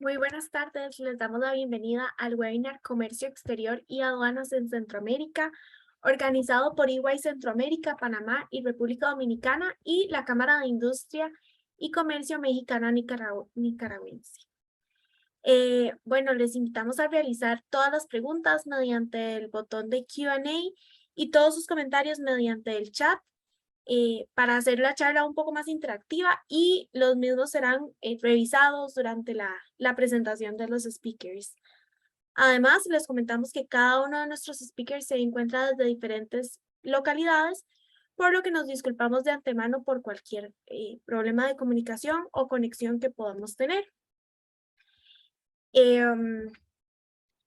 Muy buenas tardes, les damos la bienvenida al webinar Comercio Exterior y Aduanas en Centroamérica, organizado por EY Centroamérica, Panamá y República Dominicana y la Cámara de Industria y Comercio Mexicana Nicaragüense. Bueno, les invitamos a realizar todas las preguntas mediante el botón de Q&A y todos sus comentarios mediante el chat para hacer la charla un poco más interactiva y los mismos serán revisados durante la presentación de los speakers. Además, les comentamos que cada uno de nuestros speakers se encuentra desde diferentes localidades, por lo que nos disculpamos de antemano por cualquier problema de comunicación o conexión que podamos tener.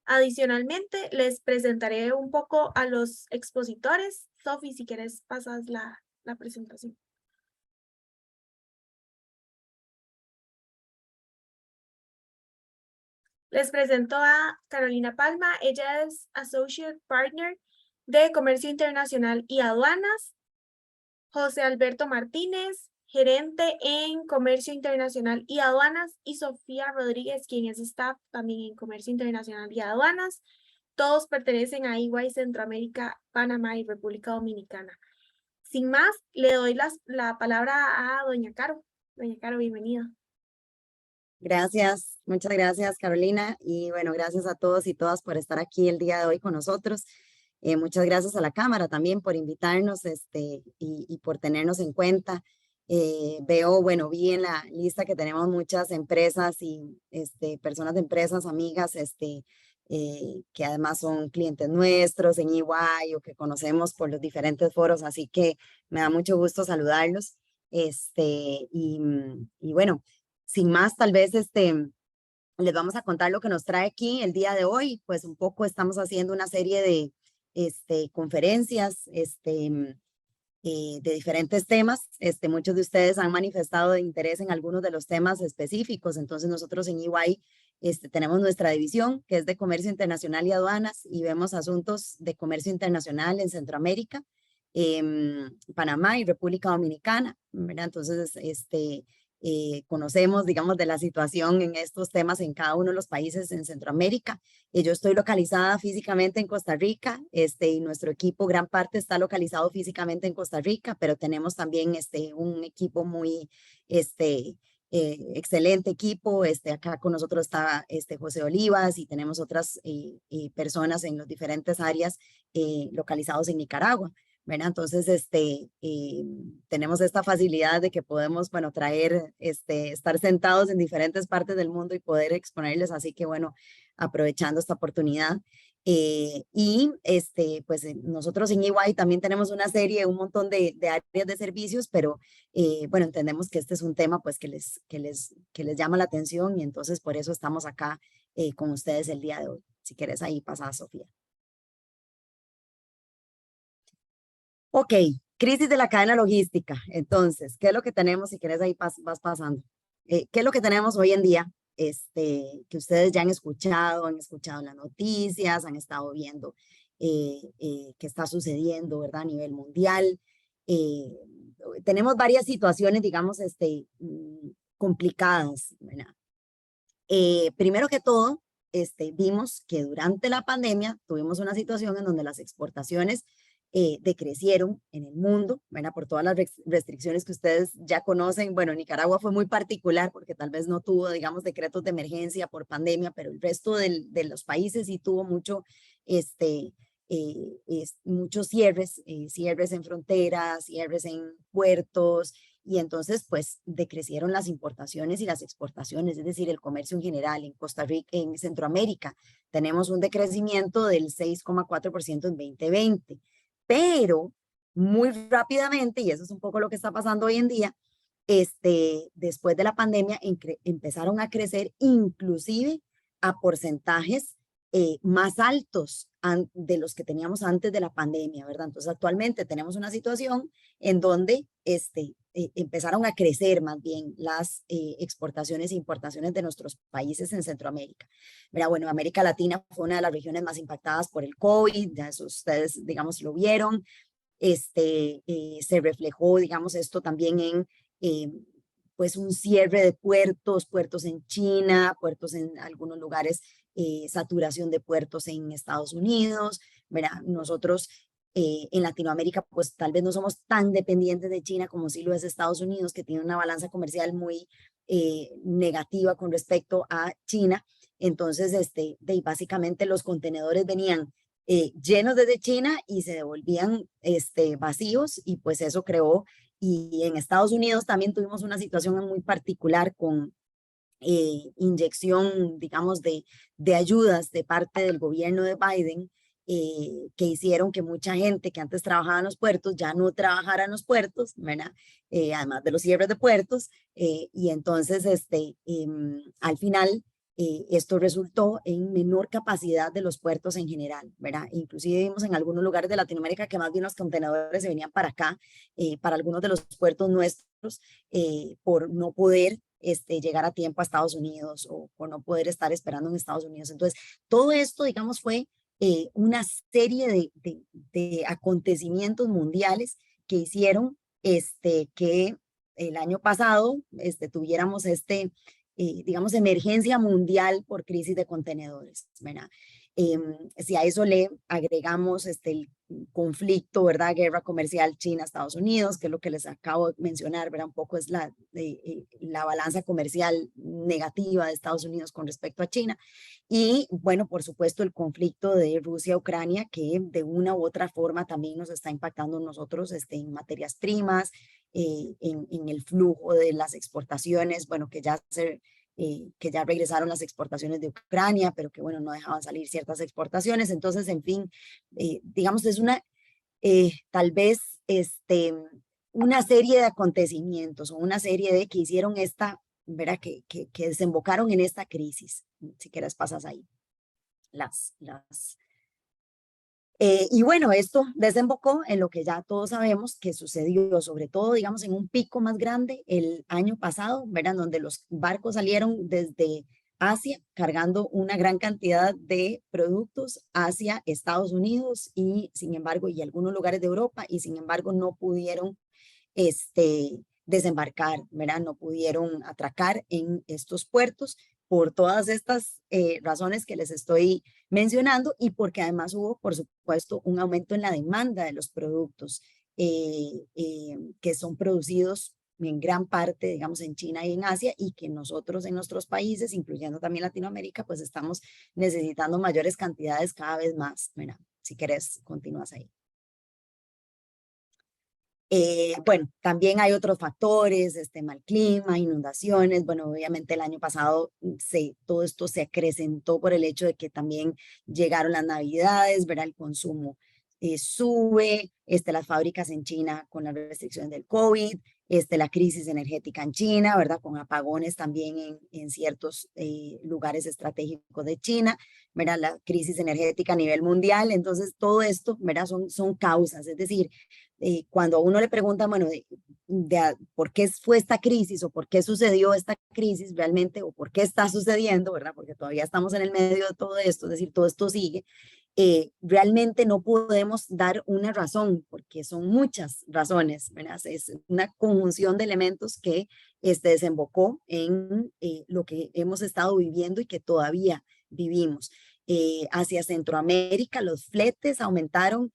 Adicionalmente, les presentaré un poco a los expositores. Sofi, si quieres, pasas la presentación. Les presento a Carolina Palma. Ella es Associate Partner de Comercio Internacional y Aduanas. José Alberto Martínez, gerente en Comercio Internacional y Aduanas. Y Sofía Rodríguez, quien es staff también en Comercio Internacional y Aduanas. Todos pertenecen a EY Centroamérica, Panamá y República Dominicana. Sin más, le doy la palabra a doña Caro. Doña Caro, bienvenida. Gracias, muchas gracias Carolina y bueno, gracias a todos y todas por estar aquí el día de hoy con nosotros. Muchas gracias a la Cámara también por invitarnos y por tenernos en cuenta. Bueno, vi en la lista que tenemos muchas empresas y personas de empresas, amigas, que además son clientes nuestros en EY o que conocemos por los diferentes foros, así que me da mucho gusto saludarlos. Y bueno, sin más, tal vez les vamos a contar lo que nos trae aquí el día de hoy. Pues un poco estamos haciendo una serie de conferencias de diferentes temas. Muchos de ustedes han manifestado interés en algunos de los temas específicos. Entonces nosotros en EY tenemos nuestra división que es de Comercio Internacional y Aduanas y vemos asuntos de comercio internacional en Centroamérica, Panamá y República Dominicana, ¿verdad? Entonces, conocemos, digamos, de la situación en estos temas en cada uno de los países en Centroamérica. Yo estoy localizada físicamente en Costa Rica, y nuestro equipo, gran parte está localizado físicamente en Costa Rica, pero tenemos también un equipo muy, excelente equipo. Acá con nosotros está José Olivas y tenemos otras personas en las diferentes áreas localizados en Nicaragua, ¿verdad? Entonces, tenemos esta facilidad de que podemos, bueno, estar sentados en diferentes partes del mundo y poder exponerles, así que, bueno, aprovechando esta oportunidad. Pues nosotros en EY también tenemos una serie, un montón de áreas de servicios, pero bueno, entendemos que este es un tema pues que les llama la atención y entonces por eso estamos acá con ustedes el día de hoy. Si quieres ahí pasa, Sofía. Ok, crisis de la cadena logística. Entonces, ¿qué es lo que tenemos? Si quieres ahí vas pasando. ¿Qué es lo que tenemos hoy en día? Que ustedes ya han escuchado en las noticias, han estado viendo qué está sucediendo, ¿verdad? A nivel mundial. Eh, Tenemos varias situaciones, digamos, complicadas, ¿verdad? Primero que todo, vimos que durante la pandemia tuvimos una situación en donde las exportaciones decrecieron en el mundo, ¿verdad? Por todas las restricciones que ustedes ya conocen. Bueno, Nicaragua fue muy particular porque tal vez no tuvo, digamos, decretos de emergencia por pandemia, pero el resto de los países sí tuvo muchos cierres, cierres en fronteras, cierres en puertos, y entonces pues decrecieron las importaciones y las exportaciones, es decir, el comercio en general en Costa Rica, en Centroamérica, tenemos un decrecimiento del 6,4% en 2020, pero muy rápidamente, y eso es un poco lo que está pasando hoy en día, después de la pandemia empezaron a crecer inclusive a porcentajes más altos de los que teníamos antes de la pandemia, ¿verdad? Entonces actualmente tenemos una situación en donde empezaron a crecer más bien las exportaciones e importaciones de nuestros países en Centroamérica. Mira, bueno, América Latina fue una de las regiones más impactadas por el COVID, ya eso ustedes, digamos, lo vieron. Se reflejó, digamos, esto también en pues un cierre de puertos en China, puertos en algunos lugares, saturación de puertos en Estados Unidos, ¿verdad? Nosotros en Latinoamérica, pues tal vez no somos tan dependientes de China como sí lo es Estados Unidos, que tiene una balanza comercial muy negativa con respecto a China. Entonces, básicamente los contenedores venían llenos desde China y se devolvían vacíos, y pues eso creó, y en Estados Unidos también tuvimos una situación muy particular con inyección, digamos, de ayudas de parte del gobierno de Biden, que hicieron que mucha gente que antes trabajaba en los puertos ya no trabajara en los puertos, ¿verdad? Además de los cierres de puertos, y entonces al final esto resultó en menor capacidad de los puertos en general, ¿verdad? Inclusive vimos en algunos lugares de Latinoamérica que más bien los contenedores se venían para acá, para algunos de los puertos nuestros, por no poder llegar a tiempo a Estados Unidos, o por no poder estar esperando en Estados Unidos. Entonces, todo esto, digamos, fue una serie de acontecimientos mundiales que hicieron que el año pasado tuviéramos digamos, emergencia mundial por crisis de contenedores, ¿verdad? Si a eso le agregamos el conflicto, ¿verdad? Guerra comercial China-Estados Unidos, que es lo que les acabo de mencionar, ¿verdad? Un poco es la balanza comercial negativa de Estados Unidos con respecto a China. Y bueno, por supuesto, el conflicto de Rusia-Ucrania, que de una u otra forma también nos está impactando nosotros en materias primas, en el flujo de las exportaciones, bueno, que ya regresaron las exportaciones de Ucrania, pero que bueno, no dejaban salir ciertas exportaciones. Entonces, en fin, digamos, es tal vez, una serie de acontecimientos, o una serie de que hicieron ¿verdad? Que desembocaron en esta crisis. Si quieres pasas ahí las y bueno, esto desembocó en lo que ya todos sabemos que sucedió, sobre todo, digamos, en un pico más grande el año pasado, ¿verdad? Donde los barcos salieron desde Asia cargando una gran cantidad de productos hacia Estados Unidos, y sin embargo, y algunos lugares de Europa, y sin embargo no pudieron desembarcar, ¿verdad? No pudieron atracar en estos puertos por todas estas razones que les estoy mencionando, y porque además hubo, por supuesto, un aumento en la demanda de los productos que son producidos en gran parte, digamos, en China y en Asia, y que nosotros en nuestros países, incluyendo también Latinoamérica, pues estamos necesitando mayores cantidades cada vez más. Mira, si querés, continúas ahí. Bueno, también hay otros factores, mal clima, inundaciones. Bueno, obviamente el año pasado todo esto se acrecentó por el hecho de que también llegaron las navidades, ¿verdad? El consumo sube, las fábricas en China con las restricciones del COVID, la crisis energética en China, ¿verdad? Con apagones también en ciertos lugares estratégicos de China, ¿verdad? La crisis energética a nivel mundial. Entonces, todo esto, ¿verdad? Son causas, es decir, cuando a uno le pregunta, bueno, ¿por qué fue esta crisis, o por qué sucedió esta crisis realmente, o por qué está sucediendo, ¿verdad? Porque todavía estamos en el medio de todo esto, es decir, todo esto sigue. Realmente no podemos dar una razón, porque son muchas razones, ¿verdad? Es una conjunción de elementos que desembocó en lo que hemos estado viviendo y que todavía vivimos. Hacia Centroamérica, los fletes aumentaron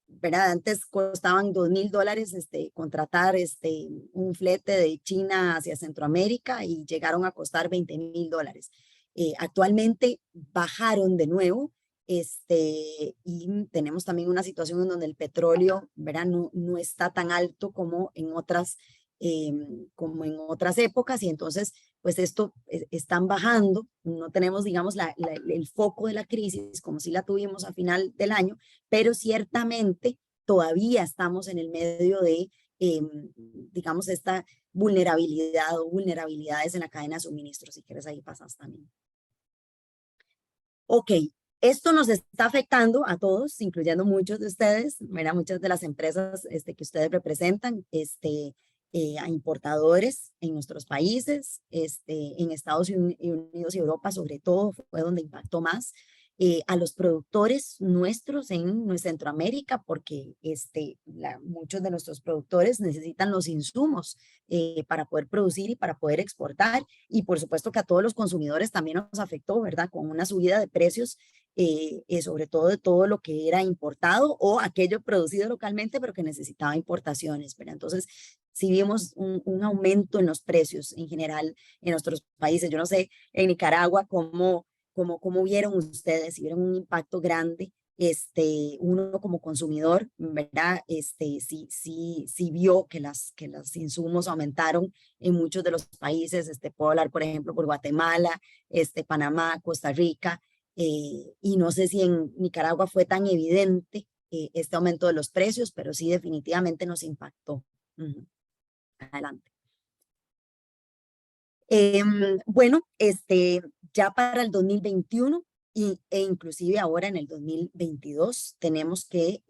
¿verdad? Antes costaban $2,000 contratar un flete de China hacia Centroamérica, y llegaron a costar $20,000. Actualmente bajaron de nuevo, y tenemos también una situación en donde el petróleo, ¿verdad? No está tan alto como en otras épocas, y entonces pues esto están bajando. No tenemos, digamos, el foco de la crisis como si la tuvimos a final del año, pero ciertamente todavía estamos en el medio de, digamos, esta vulnerabilidad o vulnerabilidades en la cadena de suministro. Si quieres, ahí pasas también. Ok, esto nos está afectando a todos, incluyendo muchos de ustedes, ¿verdad? Muchas de las empresas que ustedes representan, a importadores en nuestros países, en Estados Unidos y Europa sobre todo fue donde impactó más. a los productores nuestros en Centroamérica, porque muchos de nuestros productores necesitan los insumos para poder producir y para poder exportar. Y por supuesto que a todos los consumidores también nos afectó, ¿verdad? Con una subida de precios, sobre todo de todo lo que era importado o aquello producido localmente, pero que necesitaba importaciones, ¿verdad? Entonces, sí vimos un aumento en los precios en general en nuestros países. Yo no sé, en Nicaragua, cómo vieron ustedes, si vieron un impacto grande, uno como consumidor, ¿verdad? Sí vio que los insumos aumentaron en muchos de los países. Puedo hablar, por ejemplo, por Guatemala, Panamá, Costa Rica, y no sé si en Nicaragua fue tan evidente este aumento de los precios, pero sí definitivamente nos impactó. Adelante. Bueno, ya para el 2021 e inclusive ahora en el 2022 tenemos que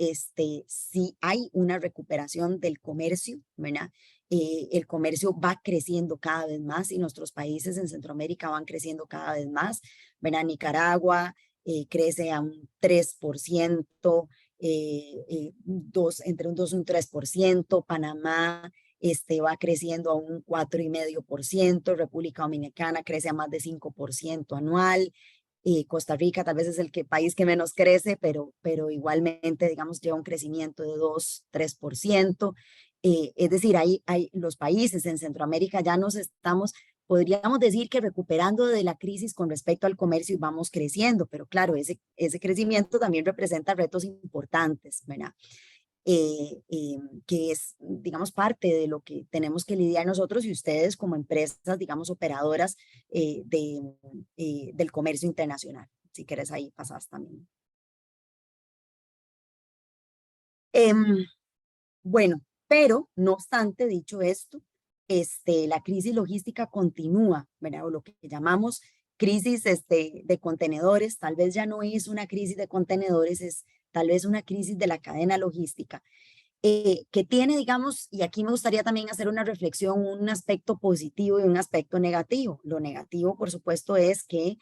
sí hay una recuperación del comercio, ¿verdad? El comercio va creciendo cada vez más y nuestros países en Centroamérica van creciendo cada vez más, ¿verdad? Nicaragua crece a un 3%, entre un 2 y un 3%, Panamá va creciendo a un 4,5%, República Dominicana crece a más de 5% anual, Costa Rica tal vez es país que menos crece, pero igualmente, digamos, lleva un crecimiento de 2-3%. Es decir, los países en Centroamérica ya podríamos decir que recuperando de la crisis con respecto al comercio y vamos creciendo, pero claro, ese crecimiento también representa retos importantes, ¿verdad? Que es, digamos, parte de lo que tenemos que lidiar nosotros y ustedes como empresas, digamos, operadoras del comercio internacional. Si quieres, ahí pasas también. Bueno, pero no obstante, dicho esto, la crisis logística continúa, ¿verdad? O lo que llamamos crisis de contenedores, tal vez ya no es una crisis de contenedores, es tal vez una crisis de la cadena logística, que tiene, digamos, y aquí me gustaría también hacer una reflexión, un aspecto positivo y un aspecto negativo. Lo negativo, por supuesto, es que,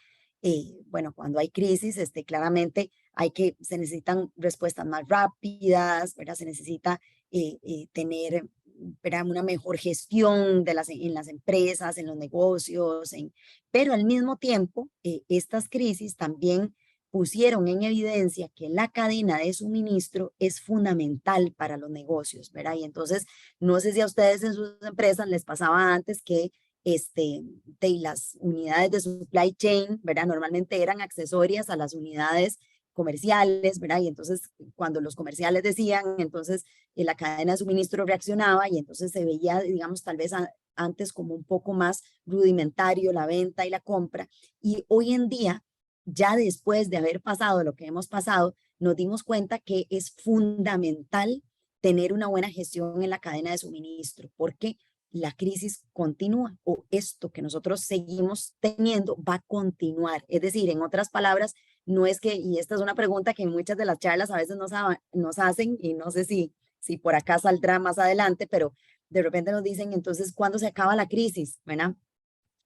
bueno, cuando hay crisis, claramente se necesitan respuestas más rápidas, ¿verdad? Se necesita tener, ¿verdad? Una mejor gestión en las empresas, en los negocios, pero al mismo tiempo, estas crisis también pusieron en evidencia que la cadena de suministro es fundamental para los negocios, ¿verdad? Y entonces, no sé si a ustedes en sus empresas les pasaba antes que de las unidades de supply chain, ¿verdad? Normalmente eran accesorias a las unidades comerciales, ¿verdad? Y entonces, cuando los comerciales decían, entonces la cadena de suministro reaccionaba y entonces se veía, digamos, tal vez antes como un poco más rudimentario la venta y la compra. Y hoy en día, ya después de haber pasado lo que hemos pasado, nos dimos cuenta que es fundamental tener una buena gestión en la cadena de suministro, porque la crisis continúa o esto que nosotros seguimos teniendo va a continuar. Es decir, en otras palabras, no es que, y esta es una pregunta que en muchas de las charlas a veces nos hacen y no sé si por acá saldrá más adelante, pero de repente nos dicen, entonces, ¿cuándo se acaba la crisis? ¿Verdad?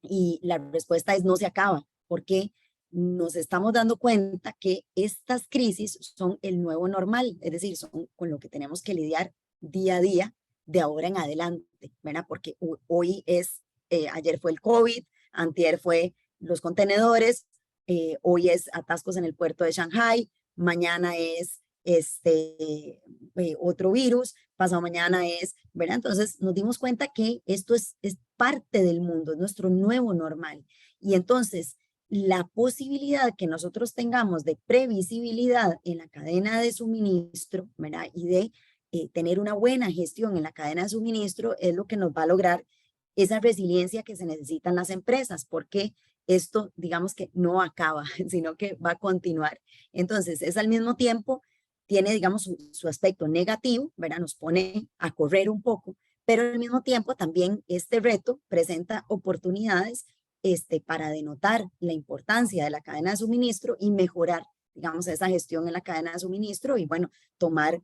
Y la respuesta es no se acaba. ¿Por qué? Nos estamos dando cuenta que estas crisis son el nuevo normal, es decir, son con lo que tenemos que lidiar día a día de ahora en adelante, ¿verdad? Porque hoy ayer fue el COVID, antier fue los contenedores, hoy es atascos en el puerto de Shanghai, mañana es otro virus, pasado mañana es, ¿verdad? Entonces nos dimos cuenta que esto es parte del mundo, es nuestro nuevo normal. Y entonces la posibilidad que nosotros tengamos de previsibilidad en la cadena de suministro, ¿verdad? Y de tener una buena gestión en la cadena de suministro es lo que nos va a lograr esa resiliencia que se necesita en las empresas, porque esto, digamos que no acaba, sino que va a continuar. Entonces, es al mismo tiempo, tiene, digamos, su aspecto negativo, ¿verdad? Nos pone a correr un poco, pero al mismo tiempo también este reto presenta oportunidades para denotar la importancia de la cadena de suministro y mejorar, digamos, esa gestión en la cadena de suministro y, bueno, tomar,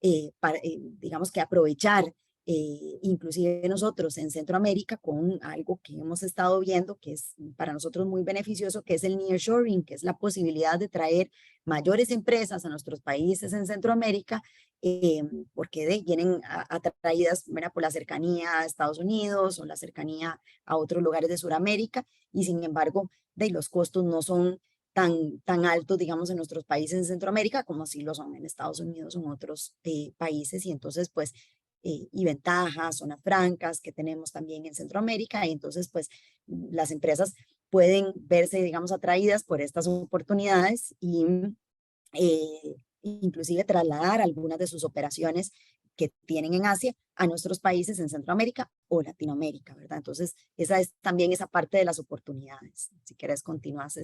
digamos que aprovechar inclusive nosotros en Centroamérica con algo que hemos estado viendo que es para nosotros muy beneficioso, que es el nearshoring, que es la posibilidad de traer mayores empresas a nuestros países en Centroamérica, vienen atraídas, ¿verdad?, por la cercanía a Estados Unidos o la cercanía a otros lugares de Sudamérica, y sin embargo, los costos no son tan altos, digamos, en nuestros países en Centroamérica como si lo son en Estados Unidos o en otros países, y entonces, pues, y ventajas, zonas francas que tenemos también en Centroamérica, y entonces, pues, las empresas pueden verse, digamos, atraídas por estas oportunidades y inclusive trasladar algunas de sus operaciones que tienen en Asia a nuestros países en Centroamérica o Latinoamérica, ¿verdad? Entonces, esa es también esa parte de las oportunidades. Si quieres, continúas,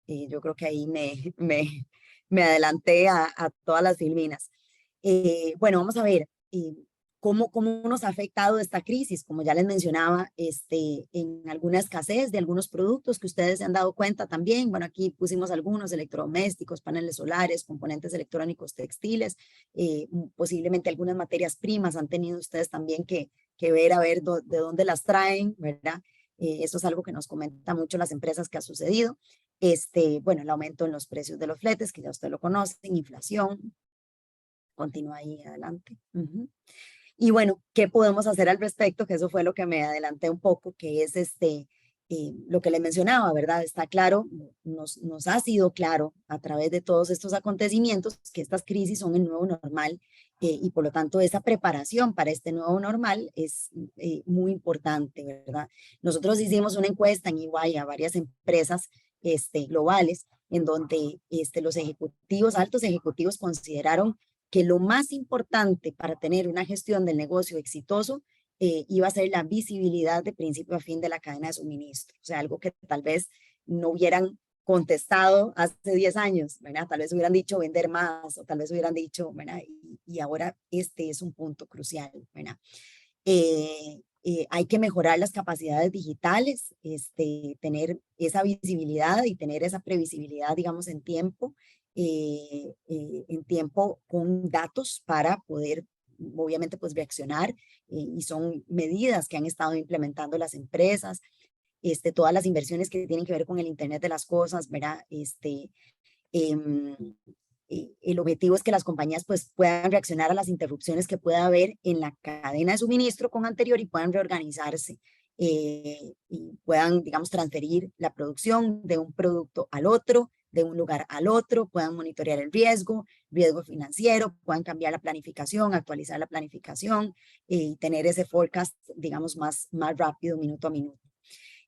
yo creo que ahí me adelanté a todas las filminas. Bueno, vamos a ver cómo nos ha afectado esta crisis. Como ya les mencionaba, en alguna escasez de algunos productos que ustedes se han dado cuenta también. Bueno, aquí pusimos algunos: electrodomésticos, paneles solares, componentes electrónicos, textiles, posiblemente algunas materias primas han tenido ustedes también que ver a ver de dónde las traen, ¿verdad? Eso es algo que nos comenta mucho las empresas que ha sucedido. Bueno, el aumento en los precios de los fletes, que ya usted lo conoce, inflación. Continúa ahí adelante. Y bueno, ¿qué podemos hacer al respecto? Que eso fue lo que me adelanté un poco, que es lo que le mencionaba, ¿verdad? Está claro, nos ha sido claro a través de todos estos acontecimientos que estas crisis son el nuevo normal, y por lo tanto esa preparación para este nuevo normal es muy importante, ¿verdad? Nosotros hicimos una encuesta en EY a varias empresas globales, en donde los ejecutivos, altos ejecutivos, consideraron que lo más importante para tener una gestión del negocio exitoso iba a ser la visibilidad de principio a fin de la cadena de suministro. O sea, algo que tal vez no hubieran contestado hace 10 años, ¿verdad? Tal vez hubieran dicho vender más, o tal vez hubieran dicho, ¿verdad? Y ahora este es un punto crucial, ¿verdad? Hay que mejorar las capacidades digitales, tener esa visibilidad y tener esa previsibilidad, digamos, en tiempo con datos para poder, obviamente, pues reaccionar, y son medidas que han estado implementando las empresas, todas las inversiones que tienen que ver con el Internet de las cosas, ¿verdad? Em, el objetivo es que las compañías pues puedan reaccionar a las interrupciones que pueda haber en la cadena de suministro con anterior y puedan reorganizarse, y puedan, digamos, transferir la producción de un producto al otro, de un lugar al otro, puedan monitorear el riesgo financiero, puedan cambiar la planificación, actualizar la planificación, y tener ese forecast, digamos, más rápido, minuto a minuto.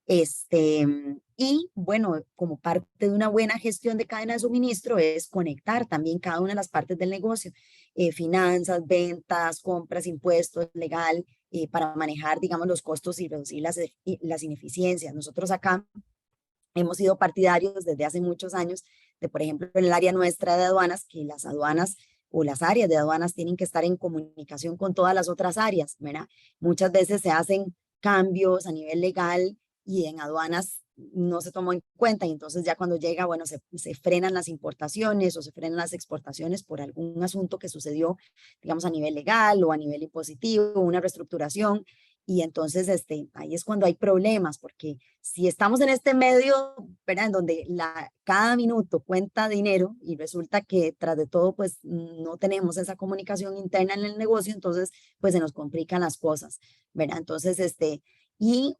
Y bueno, como parte de una buena gestión de cadena de suministro es conectar también cada una de las partes del negocio, finanzas, ventas, compras, impuestos, legal, para manejar, digamos, los costos y reducir las ineficiencias. Nosotros acá hemos sido partidarios desde hace muchos años de, por ejemplo, en el área nuestra de aduanas, que las aduanas o las áreas de aduanas tienen que estar en comunicación con todas las otras áreas, ¿verdad? Muchas veces se hacen cambios a nivel legal y en aduanas no se tomó en cuenta, y entonces ya cuando llega, bueno, se frenan las importaciones o se frenan las exportaciones por algún asunto que sucedió, digamos, a nivel legal o a nivel impositivo, una reestructuración, y entonces ahí es cuando hay problemas, porque si estamos en este medio, ¿verdad?, en donde cada minuto cuenta dinero y resulta que tras de todo pues no tenemos esa comunicación interna en el negocio, entonces pues se nos complican las cosas, ¿verdad? Entonces y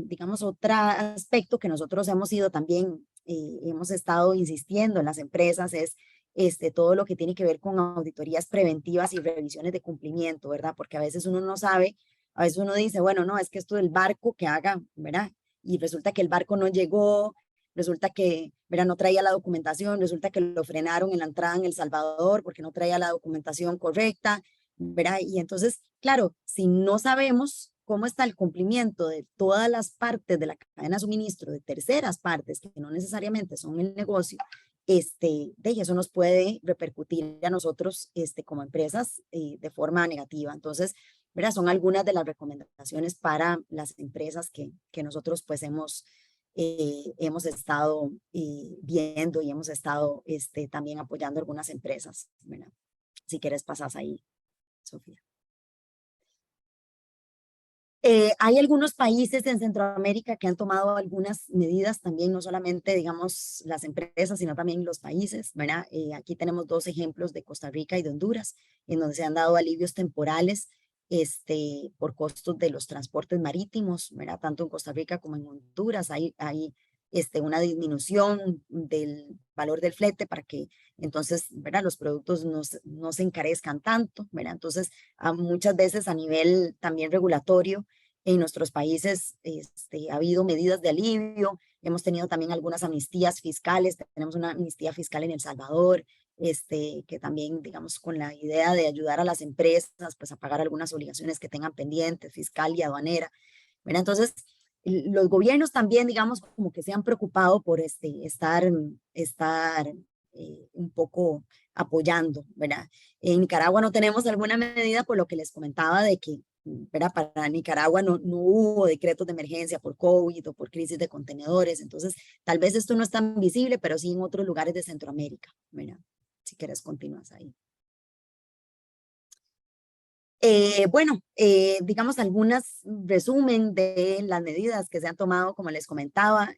digamos, otro aspecto que nosotros hemos ido también, hemos estado insistiendo en las empresas es todo lo que tiene que ver con auditorías preventivas y revisiones de cumplimiento, ¿verdad? Porque a veces uno no sabe, a veces uno dice, bueno, no, es que esto del barco que haga, ¿verdad? Y resulta que el barco no llegó, resulta que, ¿verdad?, no traía la documentación, resulta que lo frenaron en la entrada en El Salvador porque no traía la documentación correcta, ¿verdad? Y entonces, claro, si no sabemos cómo está el cumplimiento de todas las partes de la cadena de suministro, de terceras partes que no necesariamente son el negocio, eso nos puede repercutir a nosotros como empresas de forma negativa. Entonces, ¿verdad?, son algunas de las recomendaciones para las empresas que nosotros pues hemos estado viendo y hemos estado también apoyando algunas empresas, ¿verdad? Si quieres pasas ahí, Sofía. Hay algunos países en Centroamérica que han tomado algunas medidas también, no solamente, digamos, las empresas, sino también los países, ¿verdad? Aquí tenemos dos ejemplos de Costa Rica y de Honduras, en donde se han dado alivios temporales por costos de los transportes marítimos, ¿verdad? Tanto en Costa Rica como en Honduras hay una disminución del valor del flete para que entonces, ¿verdad? Los productos no se encarezcan tanto, ¿verdad? Entonces, muchas veces a nivel también regulatorio, en nuestros países ha habido medidas de alivio, hemos tenido también algunas amnistías fiscales, tenemos una amnistía fiscal en El Salvador, que también, digamos, con la idea de ayudar a las empresas, pues a pagar algunas obligaciones que tengan pendientes, fiscal y aduanera, ¿verdad? Entonces, los gobiernos también, digamos, como que se han preocupado por estar un poco apoyando, ¿verdad? En Nicaragua no tenemos alguna medida por lo que les comentaba de que, ¿verdad? Para Nicaragua no hubo decretos de emergencia por COVID o por crisis de contenedores, entonces tal vez esto no es tan visible, pero sí en otros lugares de Centroamérica, ¿verdad? Si quieres continúas ahí. Bueno, digamos algunas resumen de las medidas que se han tomado, como les comentaba,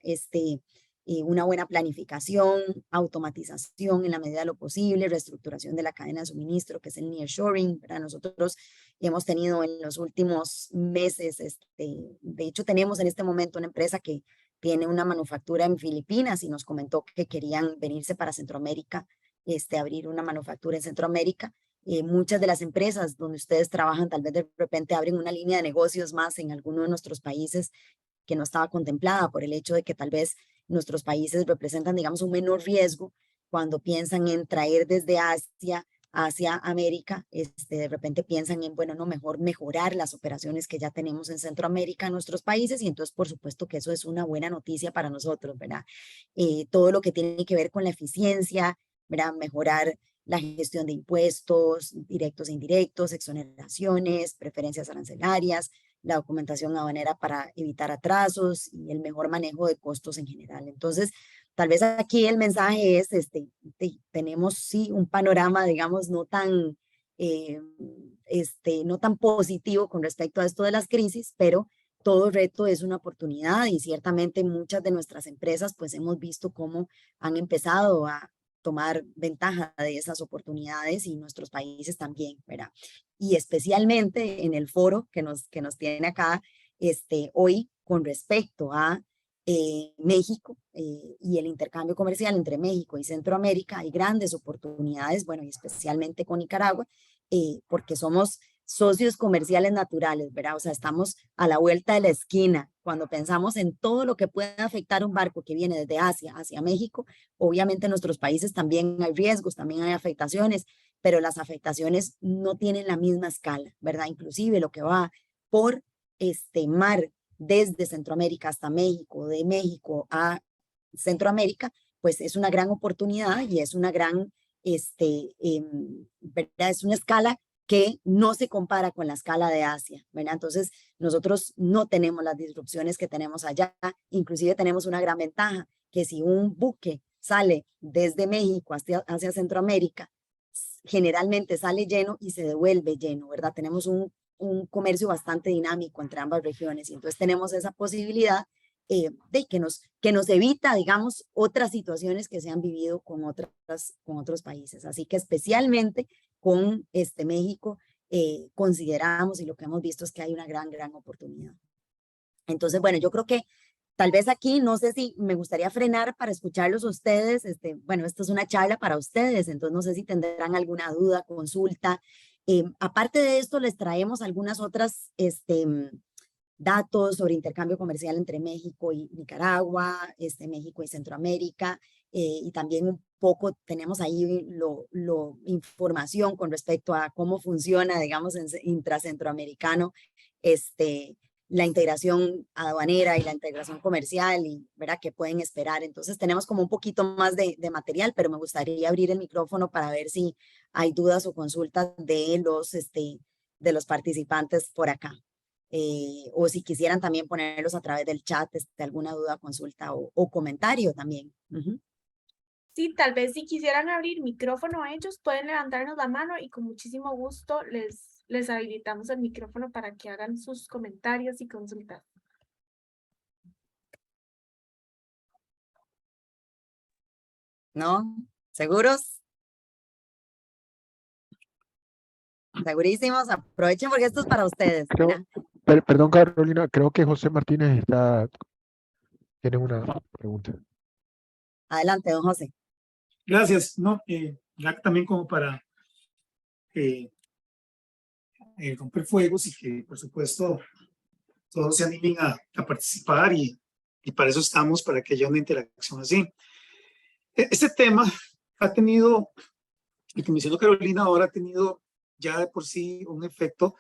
una buena planificación, automatización en la medida de lo posible, reestructuración de la cadena de suministro, que es el nearshoring, ¿verdad? Nosotros hemos tenido en los últimos meses, de hecho tenemos en este momento una empresa que tiene una manufactura en Filipinas y nos comentó que querían venirse para Centroamérica, abrir una manufactura en Centroamérica. Muchas de las empresas donde ustedes trabajan tal vez de repente abren una línea de negocios más en alguno de nuestros países que no estaba contemplada por el hecho de que tal vez nuestros países representan, digamos, un menor riesgo cuando piensan en traer desde Asia hacia América, de repente piensan en, bueno, no, mejor mejorar las operaciones que ya tenemos en Centroamérica, en nuestros países, y entonces por supuesto que eso es una buena noticia para nosotros, ¿verdad? Todo lo que tiene que ver con la eficiencia, ¿verdad? Mejorar la gestión de impuestos directos e indirectos, exoneraciones, preferencias arancelarias, la documentación aduanera para evitar atrasos y el mejor manejo de costos en general. Entonces, tal vez aquí el mensaje es, tenemos sí un panorama, digamos, eh, no tan positivo con respecto a esto de las crisis, pero todo reto es una oportunidad y ciertamente muchas de nuestras empresas pues hemos visto cómo han empezado a tomar ventaja de esas oportunidades y nuestros países también, ¿verdad? Y especialmente en el foro que nos tiene acá hoy con respecto a México y el intercambio comercial entre México y Centroamérica, hay grandes oportunidades, bueno, y especialmente con Nicaragua, porque somos socios comerciales naturales, ¿verdad? O sea, estamos a la vuelta de la esquina. Cuando pensamos en todo lo que puede afectar un barco que viene desde Asia hacia México, obviamente en nuestros países también hay riesgos, también hay afectaciones, pero las afectaciones no tienen la misma escala, ¿verdad? Inclusive lo que va por este mar desde Centroamérica hasta México, de México a Centroamérica, pues es una gran oportunidad y es una gran, ¿verdad? Es una escala que no se compara con la escala de Asia, ¿verdad? Entonces, nosotros no tenemos las disrupciones que tenemos allá, inclusive tenemos una gran ventaja, que si un buque sale desde México hacia Centroamérica, generalmente sale lleno y se devuelve lleno, ¿verdad? Tenemos un comercio bastante dinámico entre ambas regiones y entonces tenemos esa posibilidad de que nos evita, digamos, otras situaciones que se han vivido con otros países. Así que especialmente con México consideramos y lo que hemos visto es que hay una gran oportunidad. Entonces, bueno, yo creo que tal vez aquí, no sé si me gustaría frenar para escucharlos a ustedes. Bueno, esto es una charla para ustedes, entonces no sé si tendrán alguna duda, consulta. Aparte de esto, les traemos algunas otras datos sobre intercambio comercial entre México y Nicaragua, México y Centroamérica, y también un poco tenemos ahí información con respecto a cómo funciona, digamos, intracentroamericano, la integración aduanera y la integración comercial y verá qué pueden esperar. Entonces tenemos como un poquito más de material, pero me gustaría abrir el micrófono para ver si hay dudas o consultas de los participantes por acá. O si quisieran también ponerlos a través del chat, alguna duda, consulta o comentario también. Sí, tal vez si quisieran abrir micrófono a ellos, pueden levantarnos la mano y con muchísimo gusto les les habilitamos el micrófono para que hagan sus comentarios y consultas. ¿No? ¿Seguros? Segurísimos. Aprovechen porque esto es para ustedes, Creo, ¿verdad? perdón, Carolina, creo que José Martínez tiene una pregunta. Adelante, don José. Gracias, ¿no? Ya también como para romper fuegos y que, por supuesto, todos se animen a participar y para eso estamos, para que haya una interacción así. Este tema ha tenido, y que mencionó Carolina ahora, ha tenido ya de por sí un efecto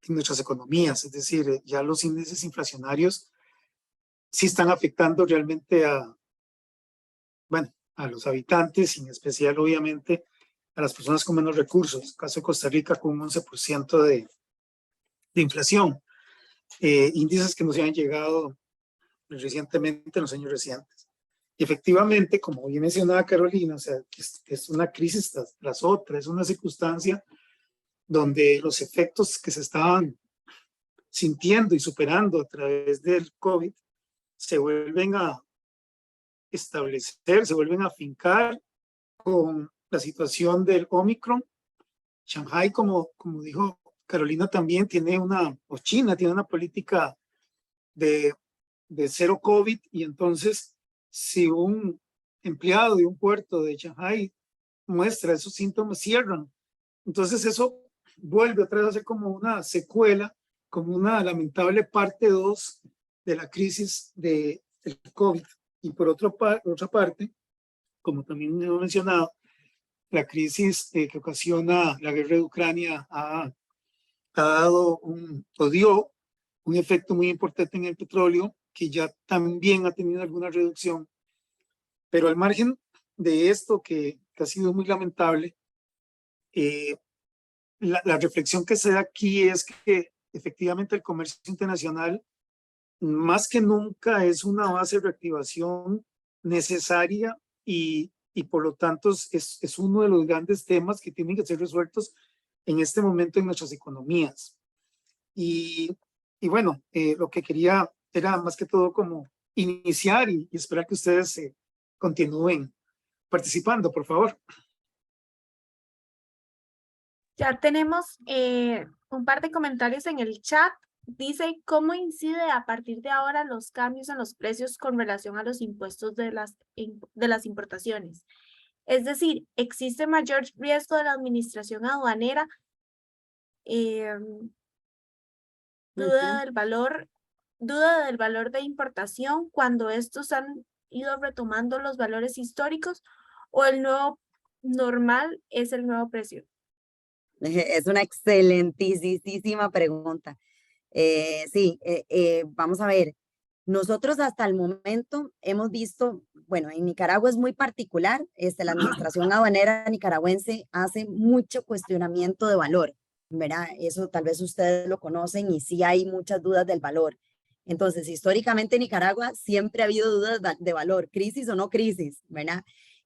en nuestras economías, es decir, ya los índices inflacionarios sí están afectando realmente a los habitantes, y en especial, obviamente, a las personas con menos recursos. En el caso de Costa Rica, con un 11% de inflación. Índices que nos han llegado recientemente, en los años recientes. Y efectivamente, como bien mencionaba Carolina, o sea, es una crisis tras otra, es una circunstancia donde los efectos que se estaban sintiendo y superando a través del COVID se vuelven a establecer, se vuelven a afincar con la situación del Omicron. Shanghái, como dijo Carolina, también tiene o China tiene una política de cero COVID, y entonces si un empleado de un puerto de Shanghái muestra esos síntomas, cierran. Entonces eso vuelve otra vez a ser como una secuela, como una lamentable parte 2 de la crisis del COVID. Y por otra parte, como también he mencionado, la crisis que ocasiona la guerra de Ucrania dio un efecto muy importante en el petróleo, que ya también ha tenido alguna reducción. Pero al margen de esto, que ha sido muy lamentable, la reflexión que se da aquí es que efectivamente el comercio internacional más que nunca es una base de reactivación necesaria, y por lo tanto es uno de los grandes temas que tienen que ser resueltos en este momento en nuestras economías. Y bueno, lo que quería era más que todo como iniciar y esperar que ustedes continúen participando, por favor. Ya tenemos un par de comentarios en el chat. Dice, ¿cómo incide a partir de ahora los cambios en los precios con relación a los impuestos de las importaciones? Es decir, ¿existe mayor riesgo de la administración aduanera? Duda del valor de importación cuando estos han ido retomando los valores históricos, o el nuevo normal es el nuevo precio. Es una excelentísima pregunta. Sí, vamos a ver. Nosotros hasta el momento hemos visto, bueno, en Nicaragua es muy particular, la administración aduanera nicaragüense hace mucho cuestionamiento de valor, ¿verdad? Eso tal vez ustedes lo conocen, y sí hay muchas dudas del valor. Entonces, históricamente en Nicaragua siempre ha habido dudas de valor, crisis o no crisis, ¿verdad?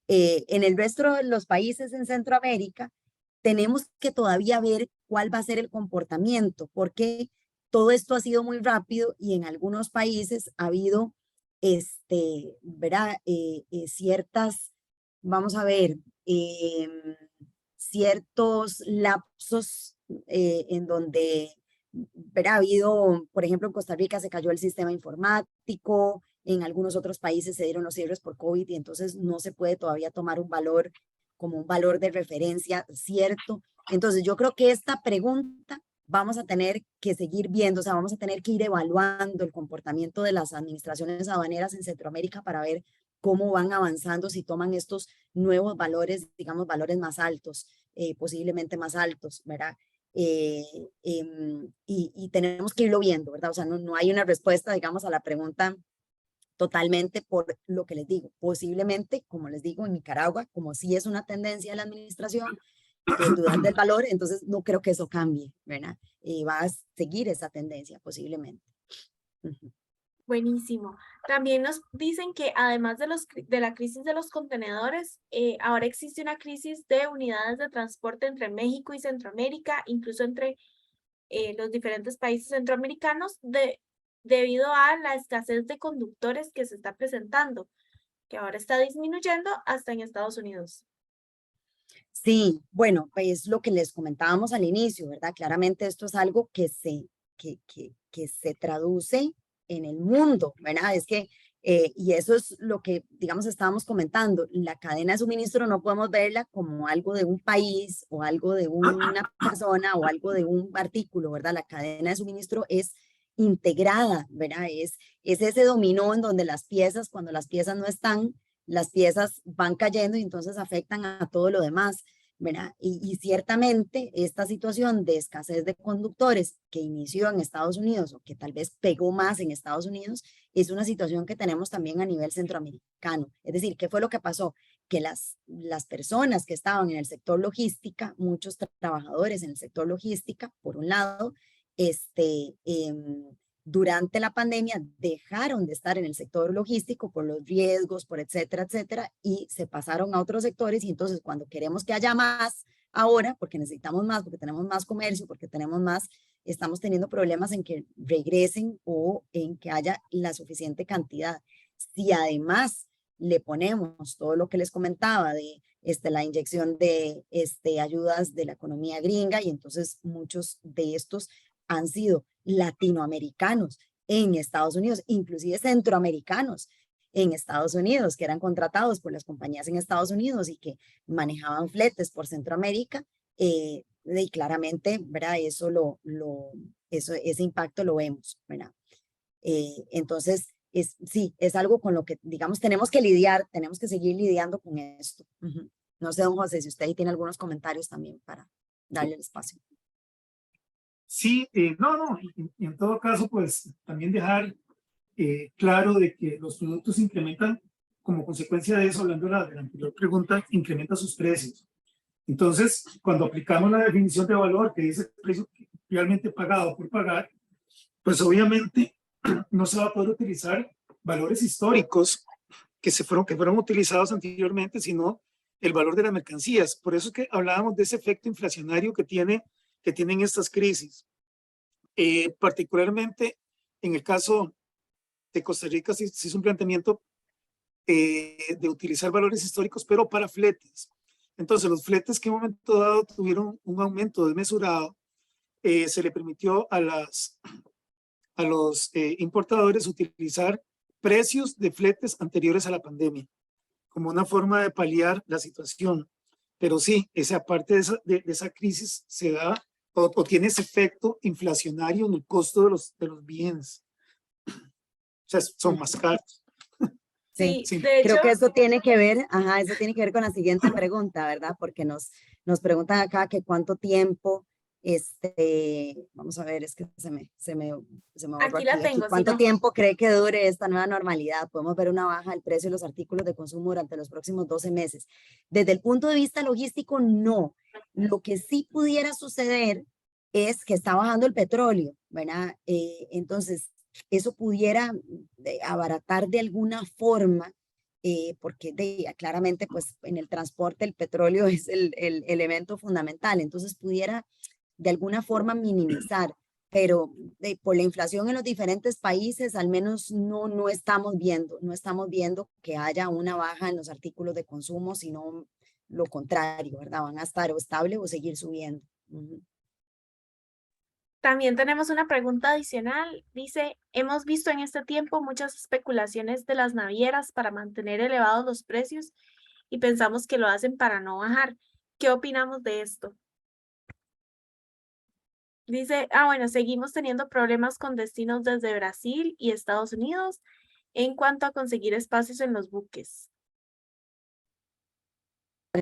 En el resto de los países en Centroamérica, tenemos que todavía ver cuál va a ser el comportamiento, porque todo esto ha sido muy rápido, y en algunos países ha habido, ¿verdad? Ciertas, vamos a ver, ciertos lapsos en donde, ¿verdad? Ha habido, por ejemplo, en Costa Rica se cayó el sistema informático, en algunos otros países se dieron los cierres por COVID, y entonces no se puede todavía tomar un valor como un valor de referencia cierto. Entonces yo creo que esta pregunta vamos a tener que seguir viendo, o sea, vamos a tener que ir evaluando el comportamiento de las administraciones aduaneras en Centroamérica para ver cómo van avanzando, si toman estos nuevos valores, digamos, valores más altos, posiblemente más altos, ¿verdad? Y tenemos que irlo viendo, ¿verdad? O sea, no hay una respuesta, digamos, a la pregunta totalmente, por lo que les digo. Posiblemente, como les digo, en Nicaragua, como sí es una tendencia de la administración, dudar del valor, entonces no creo que eso cambie, ¿verdad? Va a seguir esa tendencia posiblemente. Buenísimo. También nos dicen que además de la crisis de los contenedores, ahora existe una crisis de unidades de transporte entre México y Centroamérica, incluso entre los diferentes países centroamericanos debido a la escasez de conductores que se está presentando, que ahora está disminuyendo hasta en Estados Unidos. Sí, bueno, pues lo que les comentábamos al inicio, ¿verdad? Claramente esto es algo que se traduce en el mundo, ¿verdad? Es que, y eso es lo que, digamos, estábamos comentando, la cadena de suministro no podemos verla como algo de un país o algo de una persona o algo de un artículo, ¿verdad? La cadena de suministro es integrada, ¿verdad? Es ese dominó en donde las piezas, cuando las piezas no están, las piezas van cayendo y entonces afectan a todo lo demás, ¿verdad? Y ciertamente esta situación de escasez de conductores que inició en Estados Unidos o que tal vez pegó más en Estados Unidos, es una situación que tenemos también a nivel centroamericano. Es decir, ¿qué fue lo que pasó? Que las personas que estaban en el sector logística, muchos trabajadores en el sector logística, por un lado, durante la pandemia dejaron de estar en el sector logístico por los riesgos, por etcétera, etcétera, y se pasaron a otros sectores y entonces cuando queremos que haya más ahora, porque necesitamos más, porque tenemos más comercio, porque tenemos más, estamos teniendo problemas en que regresen o en que haya la suficiente cantidad. Si además le ponemos todo lo que les comentaba de la inyección de ayudas de la economía gringa y entonces muchos de estos han sido latinoamericanos en Estados Unidos, inclusive centroamericanos en Estados Unidos, que eran contratados por las compañías en Estados Unidos y que manejaban fletes por Centroamérica, y claramente, ¿verdad? Ese impacto lo vemos, ¿verdad? Entonces, sí, es algo con lo que, digamos, tenemos que lidiar, tenemos que seguir lidiando con esto. No sé, don José, si usted ahí tiene algunos comentarios también para darle el espacio. Sí, no, y en todo caso, pues también dejar claro de que los productos incrementan, como consecuencia de eso, hablando de la anterior pregunta, incrementa sus precios. Entonces, cuando aplicamos la definición de valor, que dice precio realmente pagado por pagar, pues obviamente no se va a poder utilizar valores históricos que fueron utilizados anteriormente, sino el valor de las mercancías. Por eso es que hablábamos de ese efecto inflacionario que tienen estas crisis. Particularmente en el caso de Costa Rica, se hizo un planteamiento de utilizar valores históricos, pero para fletes. Entonces, los fletes que en un momento dado tuvieron un aumento desmesurado, se le permitió a los importadores utilizar precios de fletes anteriores a la pandemia, como una forma de paliar la situación. Pero sí, esa parte de esa crisis se da o tiene ese efecto inflacionario en el costo de los bienes. O sea, son más caros. Sí, Sí, de creo hecho, que eso tiene que ver, eso tiene que ver con la siguiente pregunta, ¿verdad? Porque nos preguntan acá que cuánto tiempo, vamos a ver, es que se me borró aquí la aquí, tengo, si ¿cuánto no. tiempo cree que dure esta nueva normalidad? Podemos ver una baja del precio de los artículos de consumo durante los próximos 12 meses. Desde el punto de vista logístico, no. Lo que sí pudiera suceder es que está bajando el petróleo, ¿verdad? Entonces, eso pudiera abaratar de alguna forma, porque claramente pues en el transporte el petróleo es el elemento fundamental, entonces pudiera de alguna forma minimizar, pero por la inflación en los diferentes países al menos no estamos viendo que haya una baja en los artículos de consumo, sino lo contrario, ¿verdad? Van a estar o estable o seguir subiendo. También tenemos una pregunta adicional. Dice, hemos visto en este tiempo muchas especulaciones de las navieras para mantener elevados los precios y pensamos que lo hacen para no bajar. ¿Qué opinamos de esto? Dice, bueno, seguimos teniendo problemas con destinos desde Brasil y Estados Unidos en cuanto a conseguir espacios en los buques.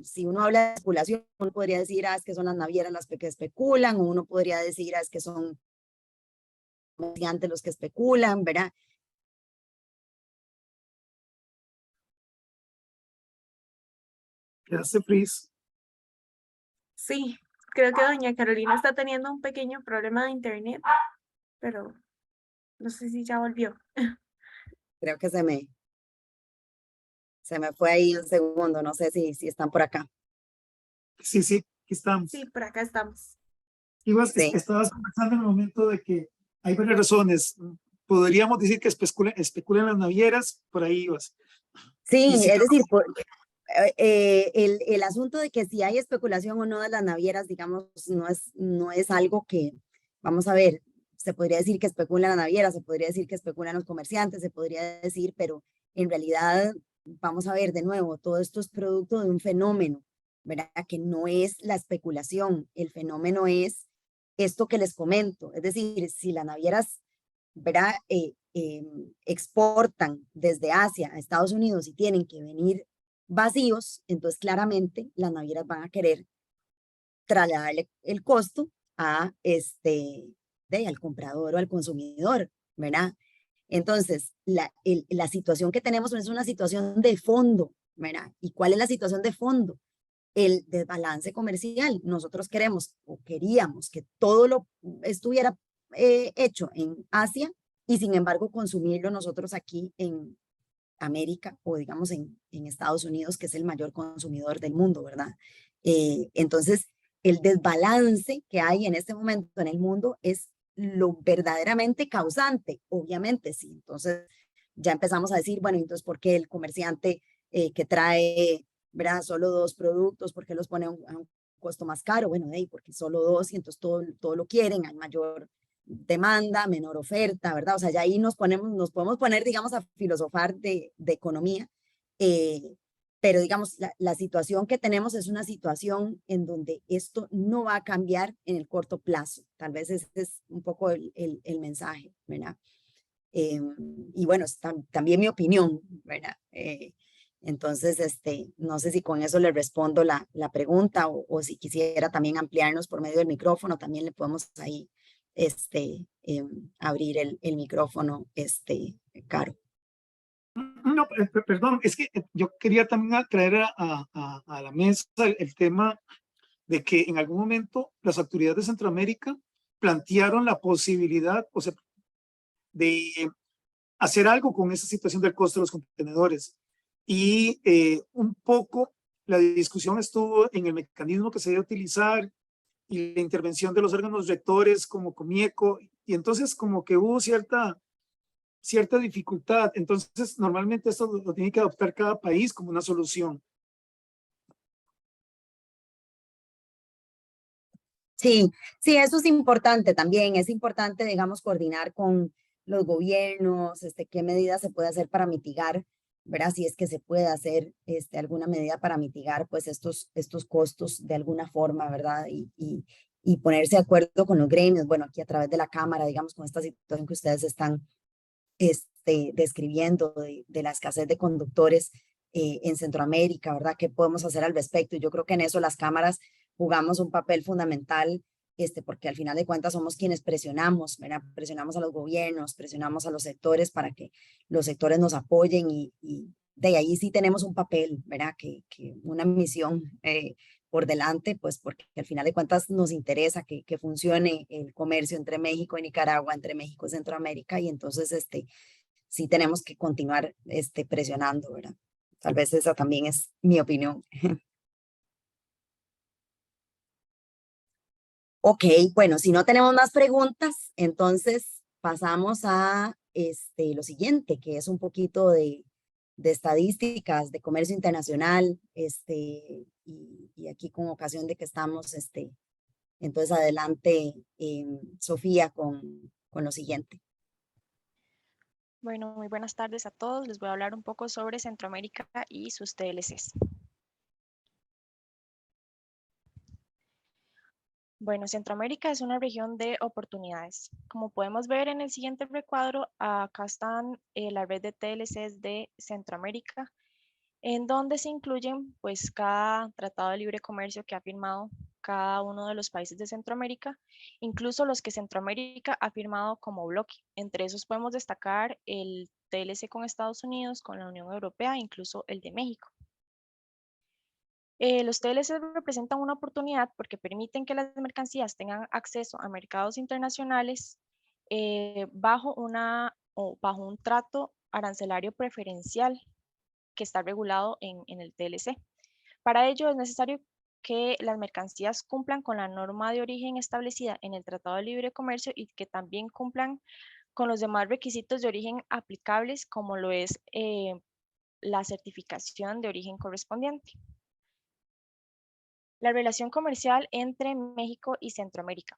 Si uno habla de especulación, uno podría decir, es que son las navieras las que especulan, o uno podría decir, es que son comerciantes los que especulan, ¿verdad? Quedaste freeze. Sí, creo que doña Carolina está teniendo un pequeño problema de internet, pero no sé si ya volvió. Creo que se me fue ahí un segundo, no sé si están por acá. Sí, aquí estamos. Sí, por acá estamos. Ibas, Sí. estabas conversando en el momento de que hay varias razones. Podríamos decir que especulan las navieras, por ahí ibas. Sí, Y si es decir, el asunto de que si hay especulación o no de las navieras, digamos, no es algo que, vamos a ver, se podría decir que especulan las navieras, se podría decir que especulan los comerciantes, se podría decir, pero en realidad, vamos a ver de nuevo, todo esto es producto de un fenómeno, ¿verdad? Que no es la especulación, el fenómeno es esto que les comento, es decir, si las navieras, ¿verdad? Exportan desde Asia a Estados Unidos y tienen que venir vacíos, entonces claramente las navieras van a querer trasladarle el costo a al comprador o al consumidor, ¿verdad? Entonces, la situación que tenemos es una situación de fondo, ¿verdad? ¿Y cuál es la situación de fondo? El desbalance comercial. Nosotros queremos o queríamos que todo lo estuviera hecho en Asia y sin embargo consumirlo nosotros aquí en América o digamos en Estados Unidos, que es el mayor consumidor del mundo, ¿verdad? Entonces, el desbalance que hay en este momento en el mundo es lo verdaderamente causante, obviamente, sí. Entonces, ya empezamos a decir, bueno, entonces, ¿por qué el comerciante que trae, ¿verdad? Solo 2 productos, ¿por qué los pone a un costo más caro? Bueno, porque solo 2 y entonces todo lo quieren, hay mayor demanda, menor oferta, ¿verdad? O sea, ya ahí nos podemos poner, digamos, a filosofar de economía, pero digamos, la situación que tenemos es una situación en donde esto no va a cambiar en el corto plazo. Tal vez ese es un poco el mensaje, ¿verdad? Y bueno, es también mi opinión, ¿verdad? Entonces, no sé si con eso le respondo la pregunta o si quisiera también ampliarnos por medio del micrófono, también le podemos ahí abrir el micrófono, Caro. No, perdón, es que yo quería también traer a la mesa el tema de que en algún momento las autoridades de Centroamérica plantearon la posibilidad, o sea, de hacer algo con esa situación del costo de los contenedores. Y un poco la discusión estuvo en el mecanismo que se debe utilizar y la intervención de los órganos rectores como Comieco, y entonces como que hubo cierta dificultad. Entonces, normalmente esto lo tiene que adoptar cada país como una solución. Sí, sí, eso es importante también. Es importante, digamos, coordinar con los gobiernos, qué medidas se puede hacer para mitigar, ¿verdad? Si es que se puede hacer alguna medida para mitigar, pues, estos costos de alguna forma, ¿verdad? Y ponerse de acuerdo con los gremios, bueno, aquí a través de la Cámara, digamos, con esta situación que ustedes están describiendo de la escasez de conductores en Centroamérica, ¿verdad? ¿Qué podemos hacer al respecto? Y yo creo que en eso las cámaras jugamos un papel fundamental, porque al final de cuentas somos quienes presionamos, ¿verdad? Presionamos a los gobiernos, presionamos a los sectores para que los sectores nos apoyen y de ahí sí tenemos un papel, ¿verdad? Que una misión por delante, pues porque al final de cuentas nos interesa que funcione el comercio entre México y Nicaragua, entre México y Centroamérica, y entonces sí tenemos que continuar presionando, ¿verdad? Tal vez esa también es mi opinión. Ok, bueno, si no tenemos más preguntas, entonces pasamos a lo siguiente, que es un poquito de estadísticas de comercio internacional, y aquí con ocasión de que estamos, entonces adelante, Sofía, con lo siguiente. Bueno, muy buenas tardes a todos. Les voy a hablar un poco sobre Centroamérica y sus TLCs. Bueno, Centroamérica es una región de oportunidades. Como podemos ver en el siguiente recuadro, acá están la red de TLCs de Centroamérica, en donde se incluyen pues cada tratado de libre comercio que ha firmado cada uno de los países de Centroamérica, incluso los que Centroamérica ha firmado como bloque. Entre esos podemos destacar el TLC con Estados Unidos, con la Unión Europea e incluso el de México. Los TLC representan una oportunidad porque permiten que las mercancías tengan acceso a mercados internacionales bajo un trato arancelario preferencial que está regulado en el TLC. Para ello es necesario que las mercancías cumplan con la norma de origen establecida en el Tratado de Libre Comercio y que también cumplan con los demás requisitos de origen aplicables, como lo es la certificación de origen correspondiente. La relación comercial entre México y Centroamérica.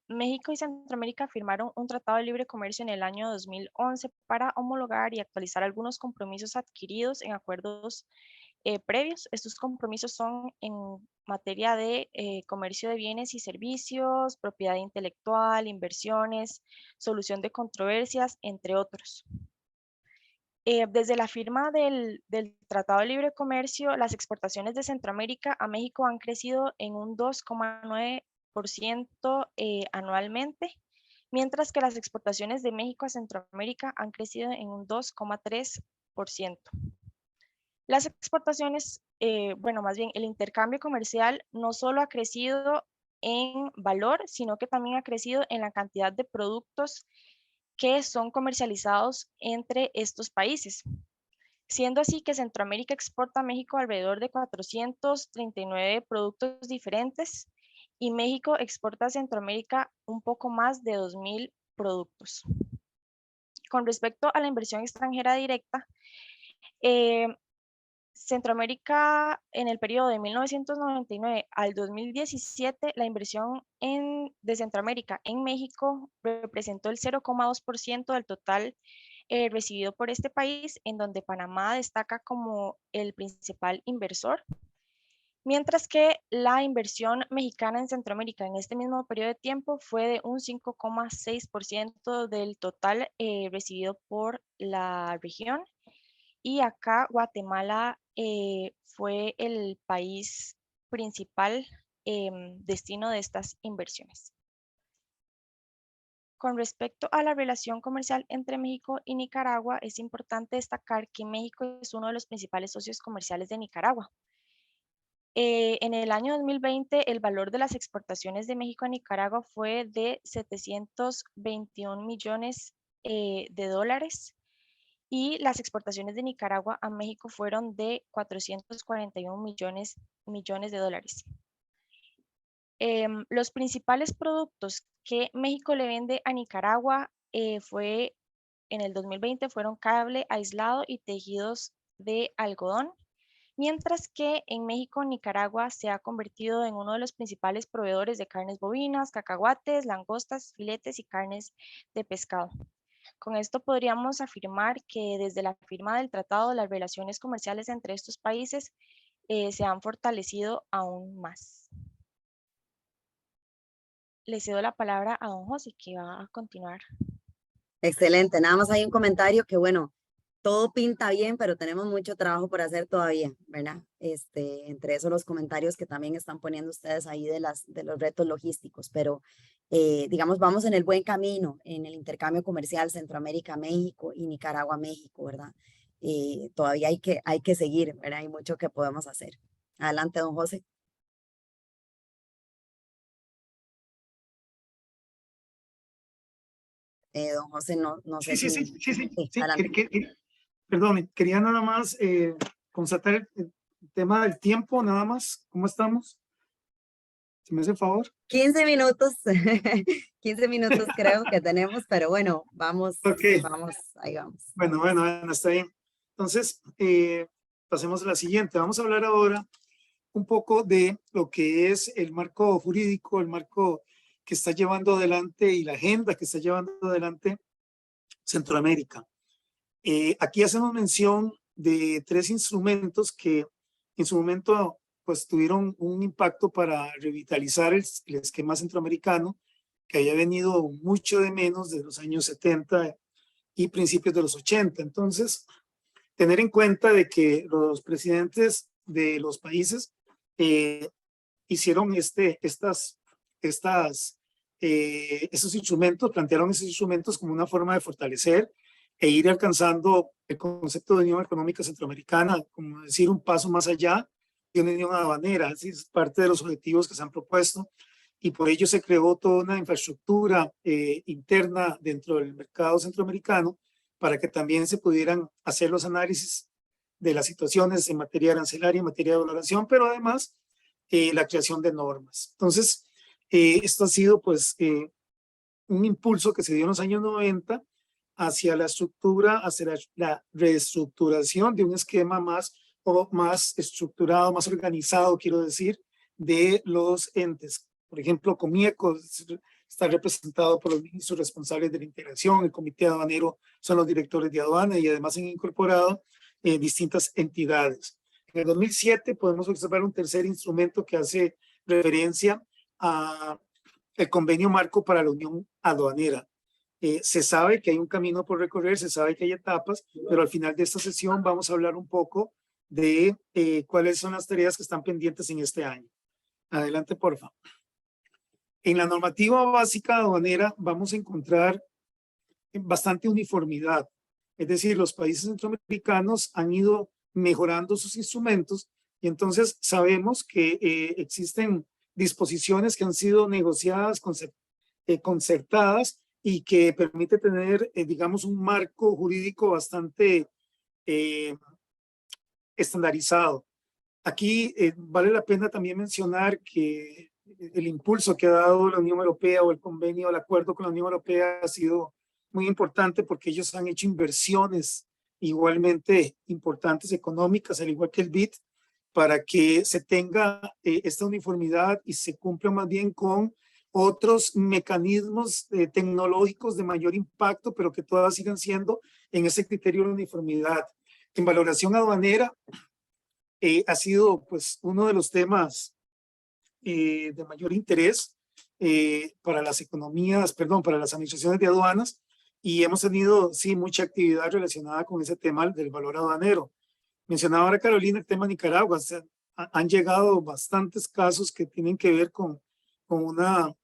México y Centroamérica firmaron un tratado de libre comercio en el año 2011 para homologar y actualizar algunos compromisos adquiridos en acuerdos previos. Estos compromisos son en materia de comercio de bienes y servicios, propiedad intelectual, inversiones, solución de controversias, entre otros. Desde la firma del Tratado de Libre Comercio, las exportaciones de Centroamérica a México han crecido en un 2,9% anualmente, mientras que las exportaciones de México a Centroamérica han crecido en un 2,3%. Las exportaciones, bueno, más bien el intercambio comercial no solo ha crecido en valor, sino que también ha crecido en la cantidad de productos que son comercializados entre estos países, siendo así que Centroamérica exporta a México alrededor de 439 productos diferentes y México exporta a Centroamérica un poco más de 2.000 productos. Con respecto a la inversión extranjera directa, Centroamérica, en el periodo de 1999 al 2017, la inversión de Centroamérica en México representó el 0,2% del total recibido por este país, en donde Panamá destaca como el principal inversor, mientras que la inversión mexicana en Centroamérica en este mismo periodo de tiempo fue de un 5,6% del total recibido por la región. Y acá Guatemala fue el país principal destino de estas inversiones. Con respecto a la relación comercial entre México y Nicaragua, es importante destacar que México es uno de los principales socios comerciales de Nicaragua. En el año 2020, el valor de las exportaciones de México a Nicaragua fue de 721 millones de dólares. Y las exportaciones de Nicaragua a México fueron de 441 millones de dólares. Los principales productos que México le vende a Nicaragua en el 2020 fueron cable aislado y tejidos de algodón, mientras que en México, Nicaragua se ha convertido en uno de los principales proveedores de carnes bovinas, cacahuates, langostas, filetes y carnes de pescado. Con esto podríamos afirmar que desde la firma del tratado, las relaciones comerciales entre estos países se han fortalecido aún más. Le cedo la palabra a don José, que va a continuar. Excelente, nada más hay un comentario que bueno, todo pinta bien, pero tenemos mucho trabajo por hacer todavía, ¿verdad? Entre esos los comentarios que también están poniendo ustedes ahí de los retos logísticos, pero digamos, vamos en el buen camino en el intercambio comercial Centroamérica-México y Nicaragua-México, ¿verdad? Todavía hay que seguir, ¿verdad? Hay mucho que podemos hacer. Adelante, don José. Don José, no sé Sí, si... adelante. Perdón, quería nada más constatar el tema del tiempo, nada más. ¿Cómo estamos? ¿Se me hace favor? 15 minutos, 15 minutos creo que tenemos, pero bueno, vamos, Okay. Ahí vamos. Bueno, está bien. Entonces, pasemos a la siguiente. Vamos a hablar ahora un poco de lo que es el marco jurídico, el marco que está llevando adelante y la agenda que está llevando adelante Centroamérica. Aquí hacemos mención de 3 instrumentos que en su momento pues tuvieron un impacto para revitalizar el esquema centroamericano, que había venido mucho de menos de los años 70 y principios de los 80. Entonces, tener en cuenta de que los presidentes de los países hicieron estos instrumentos, plantearon esos instrumentos como una forma de fortalecer e ir alcanzando el concepto de Unión Económica Centroamericana, como decir un paso más allá de una unión aduanera. Así es parte de los objetivos que se han propuesto y por ello se creó toda una infraestructura interna dentro del mercado centroamericano para que también se pudieran hacer los análisis de las situaciones en materia arancelaria, en materia de valoración, pero además la creación de normas. Entonces, esto ha sido pues un impulso que se dio en los años 90 hacia la estructura, hacia la reestructuración de un esquema más estructurado, más organizado, quiero decir, de los entes. Por ejemplo, Comieco está representado por los ministros responsables de la integración, el comité aduanero son los directores de aduana y además han incorporado distintas entidades. En el 2007 podemos observar un tercer instrumento que hace referencia a el convenio marco para la unión aduanera. Se sabe que hay un camino por recorrer, se sabe que hay etapas, pero al final de esta sesión vamos a hablar un poco de cuáles son las tareas que están pendientes en este año. Adelante, por favor. En la normativa básica aduanera vamos a encontrar bastante uniformidad. Es decir, los países centroamericanos han ido mejorando sus instrumentos y entonces sabemos que existen disposiciones que han sido negociadas, concertadas y que permite tener, digamos, un marco jurídico bastante estandarizado. Aquí vale la pena también mencionar que el impulso que ha dado la Unión Europea o el convenio, el acuerdo con la Unión Europea ha sido muy importante porque ellos han hecho inversiones igualmente importantes económicas, al igual que el BID, para que se tenga esta uniformidad y se cumpla más bien con otros mecanismos tecnológicos de mayor impacto, pero que todas sigan siendo en ese criterio de uniformidad. En valoración aduanera ha sido pues uno de los temas de mayor interés para las economías, perdón, para las administraciones de aduanas, y hemos tenido, sí, mucha actividad relacionada con ese tema del valor aduanero. Mencionaba ahora Carolina el tema de Nicaragua. O sea, han llegado bastantes casos que tienen que ver con una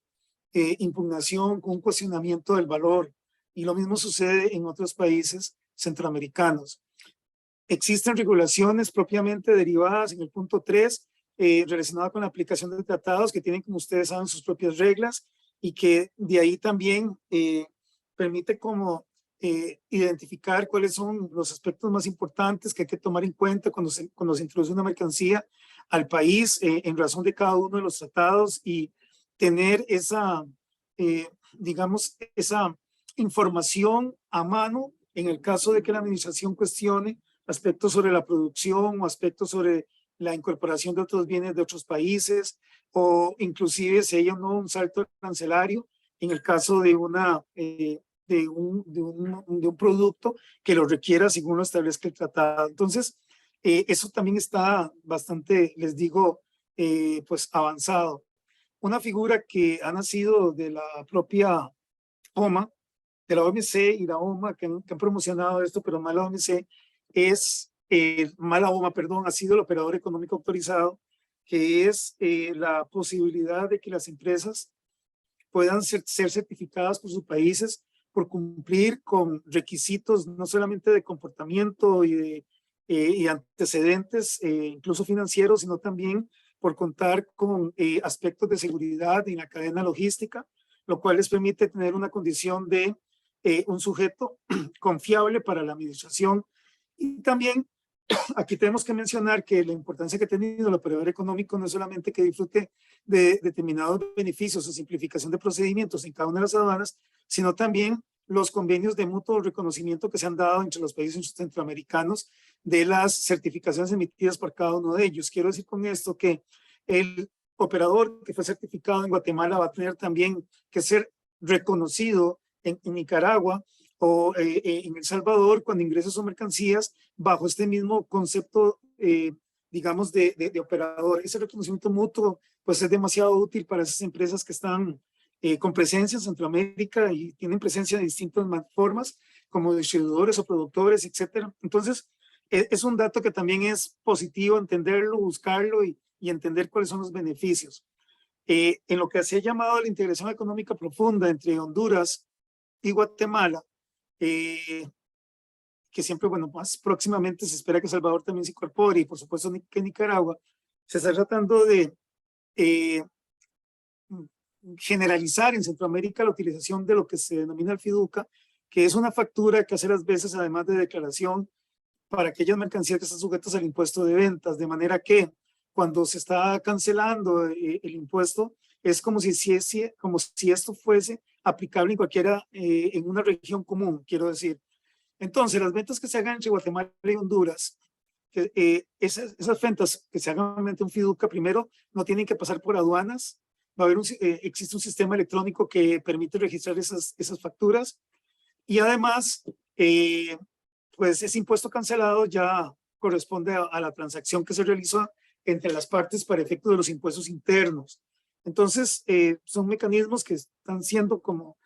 impugnación, con un cuestionamiento del valor, y lo mismo sucede en otros países centroamericanos. Existen regulaciones propiamente derivadas en el punto 3, relacionado con la aplicación de tratados que tienen, como ustedes saben, sus propias reglas y que de ahí también permite como identificar cuáles son los aspectos más importantes que hay que tomar en cuenta cuando se introduce una mercancía al país en razón de cada uno de los tratados y tener esa, digamos, esa información a mano en el caso de que la administración cuestione aspectos sobre la producción o aspectos sobre la incorporación de otros bienes de otros países o inclusive si hay o no un salto arancelario en el caso de de un producto que lo requiera según lo establezca el tratado. Entonces, eso también está bastante, les digo, pues avanzado. Una figura que ha nacido de la propia OMA, de la OMC y la OMA que han promocionado esto, pero más la OMC es, más la OMA, perdón, ha sido el operador económico autorizado, que es la posibilidad de que las empresas puedan ser certificadas por sus países por cumplir con requisitos no solamente de comportamiento y antecedentes, incluso financieros, sino también por contar con aspectos de seguridad en la cadena logística, lo cual les permite tener una condición de un sujeto confiable para la administración. Y también aquí tenemos que mencionar que la importancia que ha tenido el operador económico no es solamente que disfrute de determinados beneficios o simplificación de procedimientos en cada una de las aduanas, sino también los convenios de mutuo reconocimiento que se han dado entre los países centroamericanos de las certificaciones emitidas por cada uno de ellos. Quiero decir con esto que el operador que fue certificado en Guatemala va a tener también que ser reconocido en Nicaragua o en El Salvador cuando ingresa sus mercancías bajo este mismo concepto, digamos, de operador. Ese reconocimiento mutuo pues es demasiado útil para esas empresas que están con presencia en Centroamérica y tienen presencia de distintas formas, como distribuidores o productores, etcétera. Entonces, es un dato que también es positivo entenderlo, buscarlo y entender cuáles son los beneficios. En lo que se ha llamado la integración económica profunda entre Honduras y Guatemala, que siempre, bueno, más próximamente se espera que Salvador también se incorpore y por supuesto que Nicaragua, se está tratando de generalizar en Centroamérica la utilización de lo que se denomina el FIDUCA, que es una factura que hace las veces, además de declaración, para aquellas mercancías que están sujetas al impuesto de ventas, de manera que cuando se está cancelando el impuesto, es como si esto fuese aplicable en cualquiera, en una región común, quiero decir. Entonces, las ventas que se hagan entre Guatemala y Honduras, esas ventas que se hagan mediante un fiducia, primero, no tienen que pasar por aduanas. Va a haber existe un sistema electrónico que permite registrar esas facturas. Y además, pues ese impuesto cancelado ya corresponde a la transacción que se realizó entre las partes para efecto de los impuestos internos. Entonces, son mecanismos que están siendo como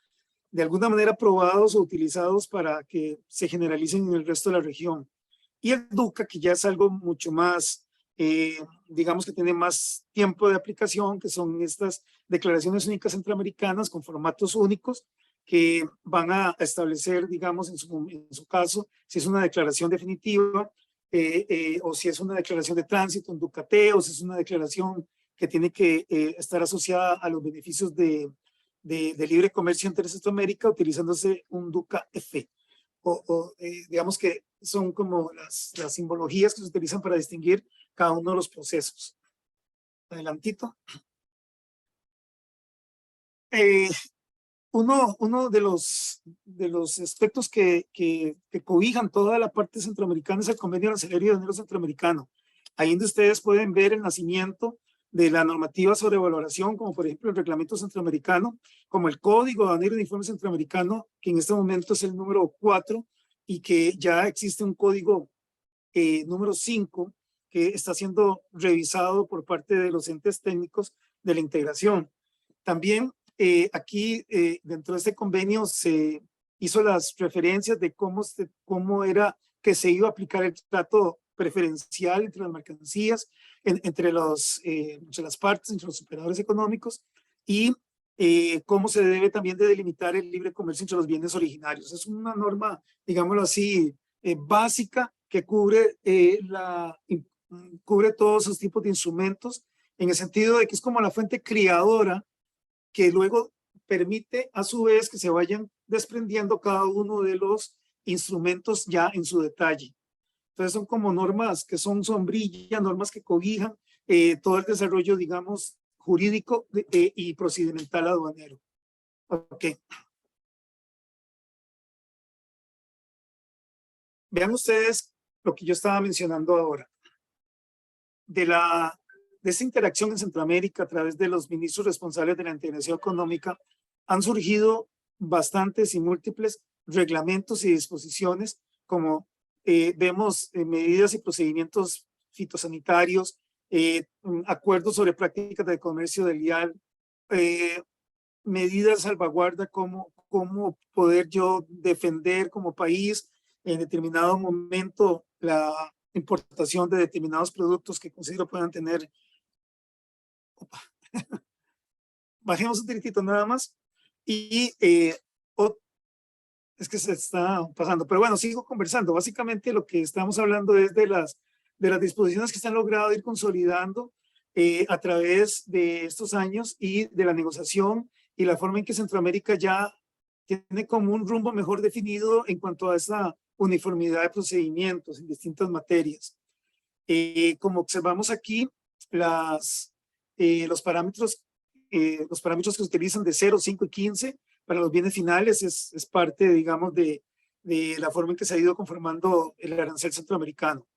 de alguna manera probados o utilizados para que se generalicen en el resto de la región. Y el DUCA, que ya es algo mucho más, digamos que tiene más tiempo de aplicación, que son estas declaraciones únicas centroamericanas con formatos únicos que van a establecer, digamos, en su caso, si es una declaración definitiva o si es una declaración de tránsito, un DUCAT, o si es una declaración que tiene que estar asociada a los beneficios de libre comercio entre Centroamérica, utilizándose un DUCA-F. Digamos que son como las simbologías que se utilizan para distinguir cada uno de los procesos. Adelantito. Uno de los aspectos que cobijan toda la parte centroamericana es el Convenio Arancelario Aduanero Centroamericano. Ahí donde ustedes pueden ver el nacimiento de la normativa sobre valoración, como por ejemplo el reglamento centroamericano, como el Código Aduanero Uniforme Centroamericano, que en este momento es el número 4, y que ya existe un código número 5, que está siendo revisado por parte de los entes técnicos de la integración. También aquí dentro de este convenio se hizo las referencias de cómo era que se iba a aplicar el trato preferencial entre las mercancías, entre las partes, entre los operadores económicos, y cómo se debe también de delimitar el libre comercio entre los bienes originarios. Es una norma, digámoslo así, básica que cubre todos esos tipos de instrumentos, en el sentido de que es como la fuente criadora que luego permite a su vez que se vayan desprendiendo cada uno de los instrumentos ya en su detalle. Entonces son como normas que son sombrilla, normas que cobijan todo el desarrollo, digamos, jurídico y procedimental aduanero. Ok. Vean ustedes lo que yo estaba mencionando ahora. De esta interacción en Centroamérica a través de los ministros responsables de la integración económica han surgido bastantes y múltiples reglamentos y disposiciones, como vemos medidas y procedimientos fitosanitarios, acuerdos sobre prácticas de comercio desleal, medidas de salvaguarda, cómo poder yo defender como país en determinado momento la importación de determinados productos que considero puedan tener. Bajemos un tiritito nada más. Y es que se está pasando, pero bueno, sigo conversando. Básicamente lo que estamos hablando es de las disposiciones que se han logrado ir consolidando a través de estos años y de la negociación y la forma en que Centroamérica ya tiene como un rumbo mejor definido en cuanto a esa uniformidad de procedimientos en distintas materias. Como observamos aquí, los parámetros que se utilizan de 0, 5 y 15 para los bienes finales es parte, digamos, de la forma en que se ha ido conformando el arancel centroamericano.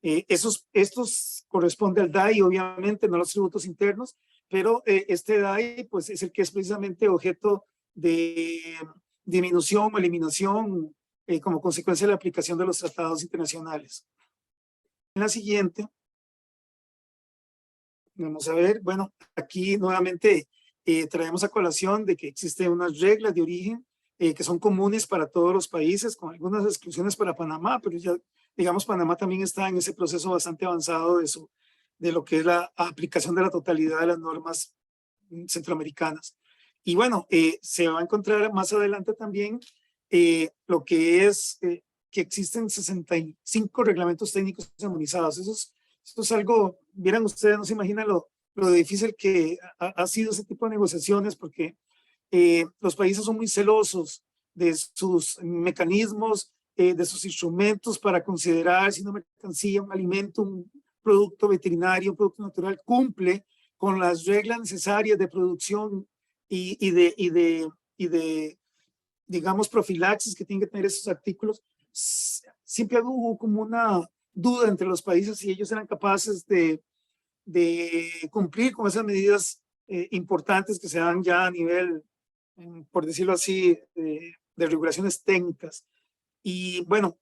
Estos corresponden al DAI, obviamente, no a los tributos internos, pero este DAI pues, es el que es precisamente objeto de disminución o eliminación como consecuencia de la aplicación de los tratados internacionales. En la siguiente, vamos a ver, bueno, aquí nuevamente traemos a colación de que existen unas reglas de origen que son comunes para todos los países, con algunas exclusiones para Panamá, pero ya, digamos, Panamá también está en ese proceso bastante avanzado de lo que es la aplicación de la totalidad de las normas centroamericanas. Y bueno, se va a encontrar más adelante también lo que es que existen 65 reglamentos técnicos armonizados. Esto es algo, vieran ustedes, no se imaginan lo difícil que ha sido ese tipo de negociaciones, porque los países son muy celosos de sus mecanismos de sus instrumentos para considerar si una mercancía, un alimento, un producto veterinario, un producto natural cumple con las reglas necesarias de producción y de, digamos, profilaxis que tienen que tener esos artículos. Siempre hubo como una duda entre los países si ellos eran capaces de cumplir con esas medidas importantes que se dan ya a nivel, por decirlo así, de regulaciones técnicas. Y bueno,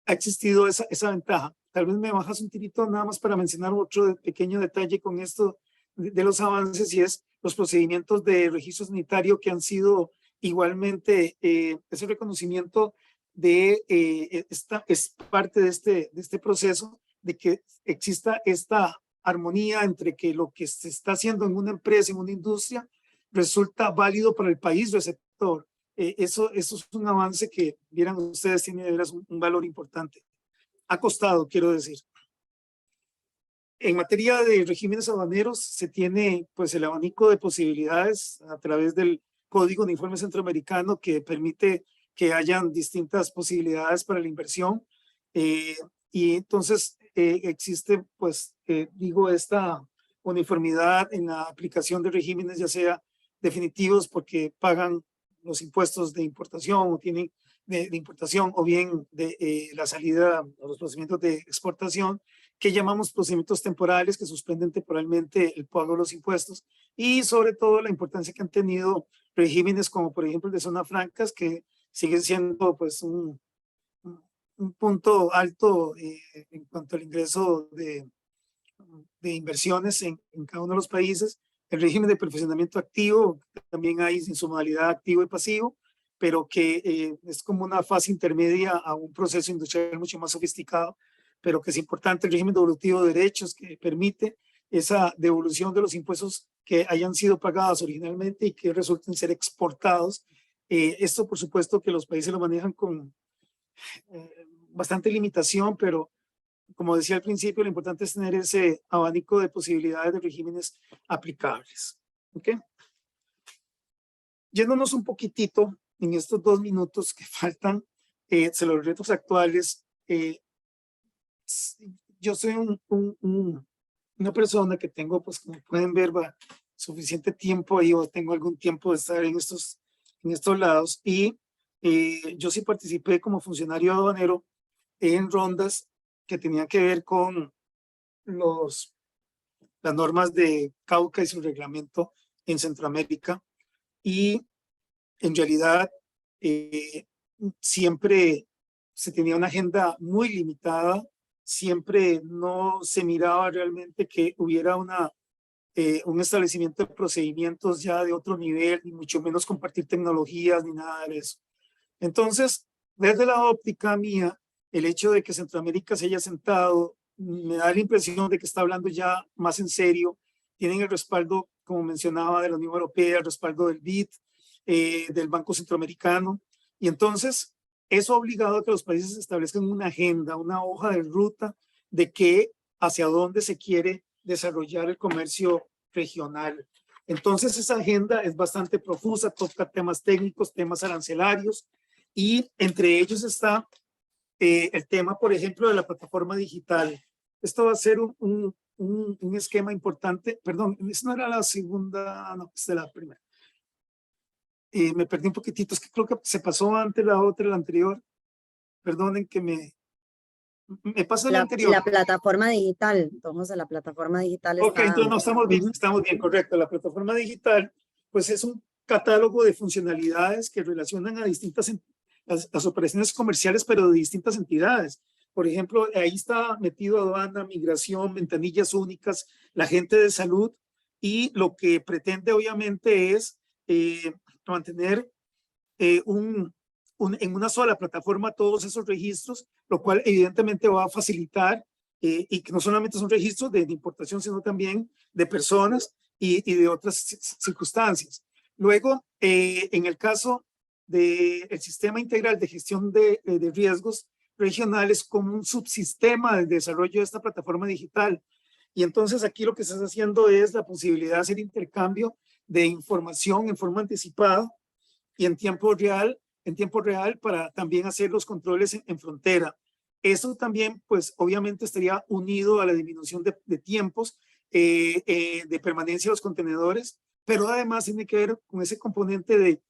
ha existido esa ventaja. Tal vez me bajas un tirito nada más para mencionar otro pequeño detalle con esto de los avances, y es los procedimientos de registro sanitario que han sido igualmente ese reconocimiento de es parte de este proceso de que exista esta armonía entre que lo que se está haciendo en una empresa, en una industria, resulta válido para el país receptor. Eso es un avance que, vieran ustedes, tiene de veras un valor importante. Ha costado, quiero decir. En materia de regímenes aduaneros, se tiene pues el abanico de posibilidades a través del Código de Informe Centroamericano, que permite que hayan distintas posibilidades para la inversión. Y entonces existe, pues, digo, esta uniformidad en la aplicación de regímenes, ya sea definitivos porque pagan los impuestos de importación o tienen de importación, o bien de la salida o los procedimientos de exportación, que llamamos procedimientos temporales, que suspenden temporalmente el pago de los impuestos, y sobre todo la importancia que han tenido regímenes como por ejemplo el de zonas francas, que siguen siendo pues un punto alto en cuanto al ingreso de inversiones en cada uno de los países. El régimen de perfeccionamiento activo, también hay en su modalidad activo y pasivo, pero que es como una fase intermedia a un proceso industrial mucho más sofisticado, pero que es importante el régimen devolutivo de derechos, que permite esa devolución de los impuestos que hayan sido pagados originalmente y que resulten ser exportados. Esto, por supuesto, que los países lo manejan con bastante limitación, pero como decía al principio, lo importante es tener ese abanico de posibilidades de regímenes aplicables. ¿Ok? Yéndonos un poquitito en estos 2 minutos que faltan sobre los retos actuales, yo soy una persona que tengo, pues como pueden ver, suficiente tiempo ahí, o tengo algún tiempo de estar en estos lados, y yo sí participé como funcionario aduanero en rondas que tenían que ver con las normas de Cauca y su reglamento en Centroamérica, y en realidad siempre se tenía una agenda muy limitada, siempre no se miraba realmente que hubiera un establecimiento de procedimientos ya de otro nivel, ni mucho menos compartir tecnologías ni nada de eso. Entonces, desde la óptica mía, el hecho de que Centroamérica se haya sentado me da la impresión de que está hablando ya más en serio. Tienen el respaldo, como mencionaba, de la Unión Europea, el respaldo del BID, del Banco Centroamericano, y entonces eso ha obligado a que los países establezcan una agenda, una hoja de ruta de qué, hacia dónde se quiere desarrollar el comercio regional. Entonces esa agenda es bastante profusa, toca temas técnicos, temas arancelarios, y entre ellos está el tema, por ejemplo, de la plataforma digital. Esto va a ser un esquema importante. Perdón, esa no era la segunda, no, es de la primera. Me perdí un poquitito, es que creo que se pasó antes la otra, la anterior. Perdonen que me pasa la anterior. La plataforma digital, vamos a la plataforma digital. Ok, entonces no, estamos bien, correcto. La plataforma digital, pues es un catálogo de funcionalidades que relacionan a distintas las operaciones comerciales, pero de distintas entidades. Por ejemplo, ahí está metido aduana, migración, ventanillas únicas, la gente de salud, y lo que pretende obviamente es mantener en una sola plataforma todos esos registros, lo cual evidentemente va a facilitar y que no solamente son registros de importación, sino también de personas y de otras circunstancias. Luego, en el caso del sistema integral de gestión de riesgos regionales como un subsistema del desarrollo de esta plataforma digital. Y entonces aquí lo que estás haciendo es la posibilidad de hacer intercambio de información en forma anticipada y en tiempo real en tiempo real para también hacer los controles en frontera. Eso también, pues obviamente estaría unido a la disminución de tiempos de permanencia de los contenedores, pero además tiene que ver con ese componente de,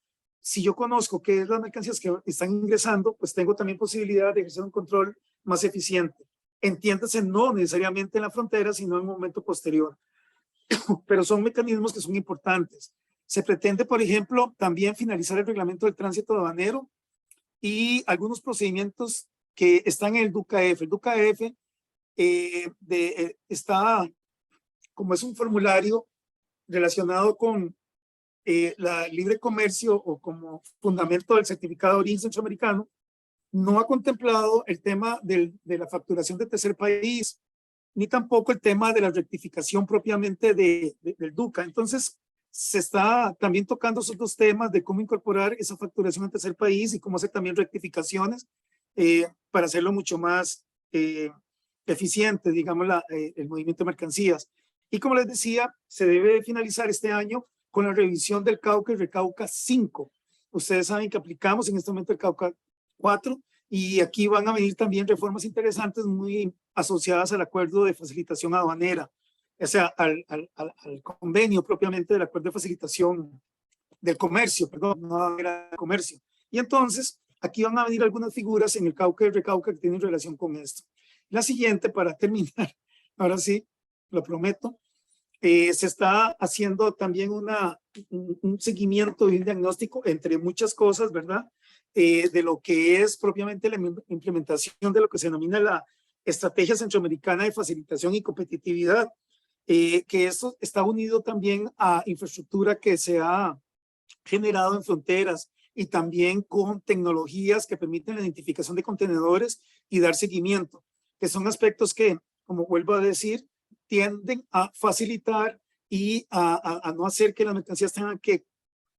si yo conozco qué es las mercancías que están ingresando, pues tengo también posibilidad de ejercer un control más eficiente. Entiéndase, no necesariamente en la frontera, sino en un momento posterior. Pero son mecanismos que son importantes. Se pretende, por ejemplo, también finalizar el reglamento del tránsito aduanero y algunos procedimientos que están en el DUCAF. El DUCAF está, como es un formulario relacionado con la libre comercio o como fundamento del certificado de origen centroamericano, no ha contemplado el tema de la facturación de tercer país, ni tampoco el tema de la rectificación propiamente del DUCA. Entonces, se está también tocando esos dos temas de cómo incorporar esa facturación en tercer país y cómo hacer también rectificaciones para hacerlo mucho más eficiente, digamos, el movimiento de mercancías. Y como les decía, se debe finalizar este año con la revisión del CAUCA y RECAUCA 5. Ustedes saben que aplicamos en este momento el CAUCA 4 y aquí van a venir también reformas interesantes muy asociadas al acuerdo de facilitación aduanera, o sea, al convenio propiamente del acuerdo de facilitación del comercio, perdón, no era comercio. Y entonces, aquí van a venir algunas figuras en el CAUCA y RECAUCA que tienen relación con esto. La siguiente, para terminar, ahora sí, lo prometo, se está haciendo también un seguimiento y un diagnóstico, entre muchas cosas, ¿verdad? De lo que es propiamente la implementación de lo que se denomina la Estrategia Centroamericana de Facilitación y Competitividad, que esto está unido también a infraestructura que se ha generado en fronteras y también con tecnologías que permiten la identificación de contenedores y dar seguimiento, que son aspectos que, como vuelvo a decir, tienden a facilitar y a no hacer que las mercancías tengan que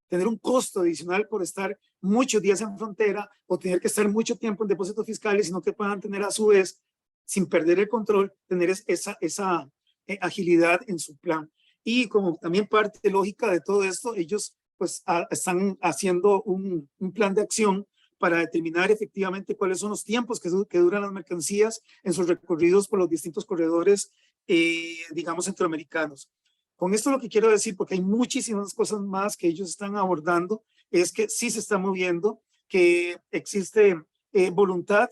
tener un costo adicional por estar muchos días en frontera o tener que estar mucho tiempo en depósitos fiscales, sino que puedan tener a su vez, sin perder el control, tener esa agilidad en su plan. Y como también parte lógica de todo esto, ellos pues están haciendo un plan de acción para determinar efectivamente cuáles son los tiempos que duran las mercancías en sus recorridos por los distintos corredores, digamos, centroamericanos. Con esto lo que quiero decir, porque hay muchísimas cosas más que ellos están abordando, es que sí se está moviendo, que existe voluntad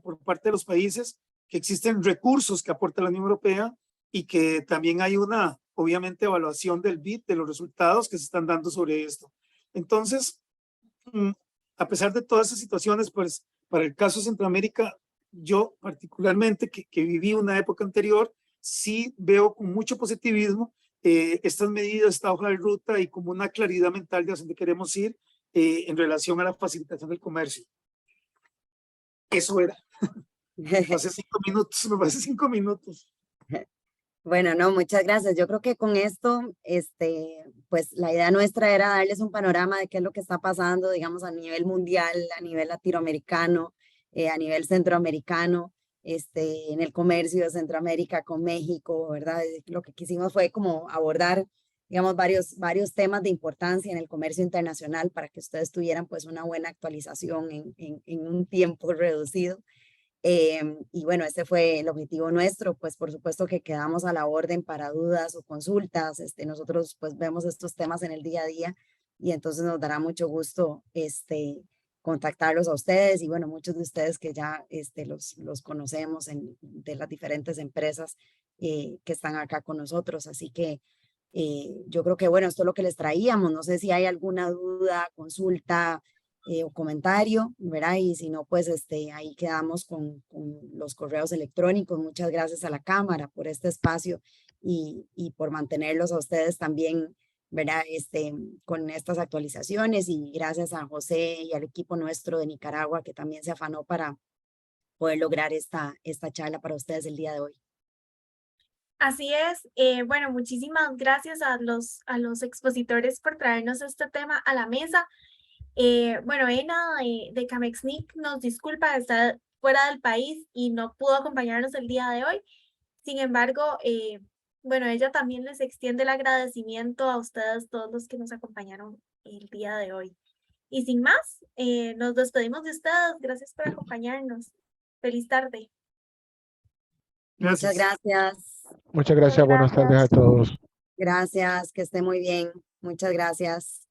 por parte de los países, que existen recursos que aporta la Unión Europea y que también hay una, obviamente, evaluación del BID, de los resultados que se están dando sobre esto. Entonces, a pesar de todas esas situaciones, pues para el caso de Centroamérica, yo particularmente que viví una época anterior, sí veo con mucho positivismo estas medidas, esta hoja de ruta y como una claridad mental de hacia dónde queremos ir en relación a la facilitación del comercio. Eso era. Me pasé 5 minutos, me pasé 5 minutos. Bueno, no, muchas gracias. Yo creo que con esto, pues la idea nuestra era darles un panorama de qué es lo que está pasando, digamos, a nivel mundial, a nivel latinoamericano, a nivel centroamericano, en el comercio de Centroamérica con México, ¿verdad? Lo que quisimos fue como abordar, digamos, varios temas de importancia en el comercio internacional para que ustedes tuvieran pues una buena actualización en un tiempo reducido. Y bueno, este fue el objetivo nuestro, pues por supuesto que quedamos a la orden para dudas o consultas. Nosotros pues vemos estos temas en el día a día y entonces nos dará mucho gusto contactarlos a ustedes y bueno, muchos de ustedes que ya los conocemos de las diferentes empresas que están acá con nosotros. Así que yo creo que bueno, esto es lo que les traíamos. No sé si hay alguna duda, consulta, o comentario, ¿verdad? Y si no, pues ahí quedamos con los correos electrónicos. Muchas gracias a la Cámara por este espacio y por mantenerlos a ustedes también, ¿verdad? Con estas actualizaciones y gracias a José y al equipo nuestro de Nicaragua que también se afanó para poder lograr esta charla para ustedes el día de hoy. Así es. Bueno, muchísimas gracias a los expositores por traernos este tema a la mesa. Bueno, Ena de Camexnic nos disculpa, está fuera del país y no pudo acompañarnos el día de hoy. Sin embargo, bueno, ella también les extiende el agradecimiento a ustedes, todos los que nos acompañaron el día de hoy. Y sin más, nos despedimos de ustedes. Gracias por acompañarnos. Feliz tarde. Muchas gracias. Muchas gracias, buenas tardes a todos. Gracias, que esté muy bien. Muchas gracias.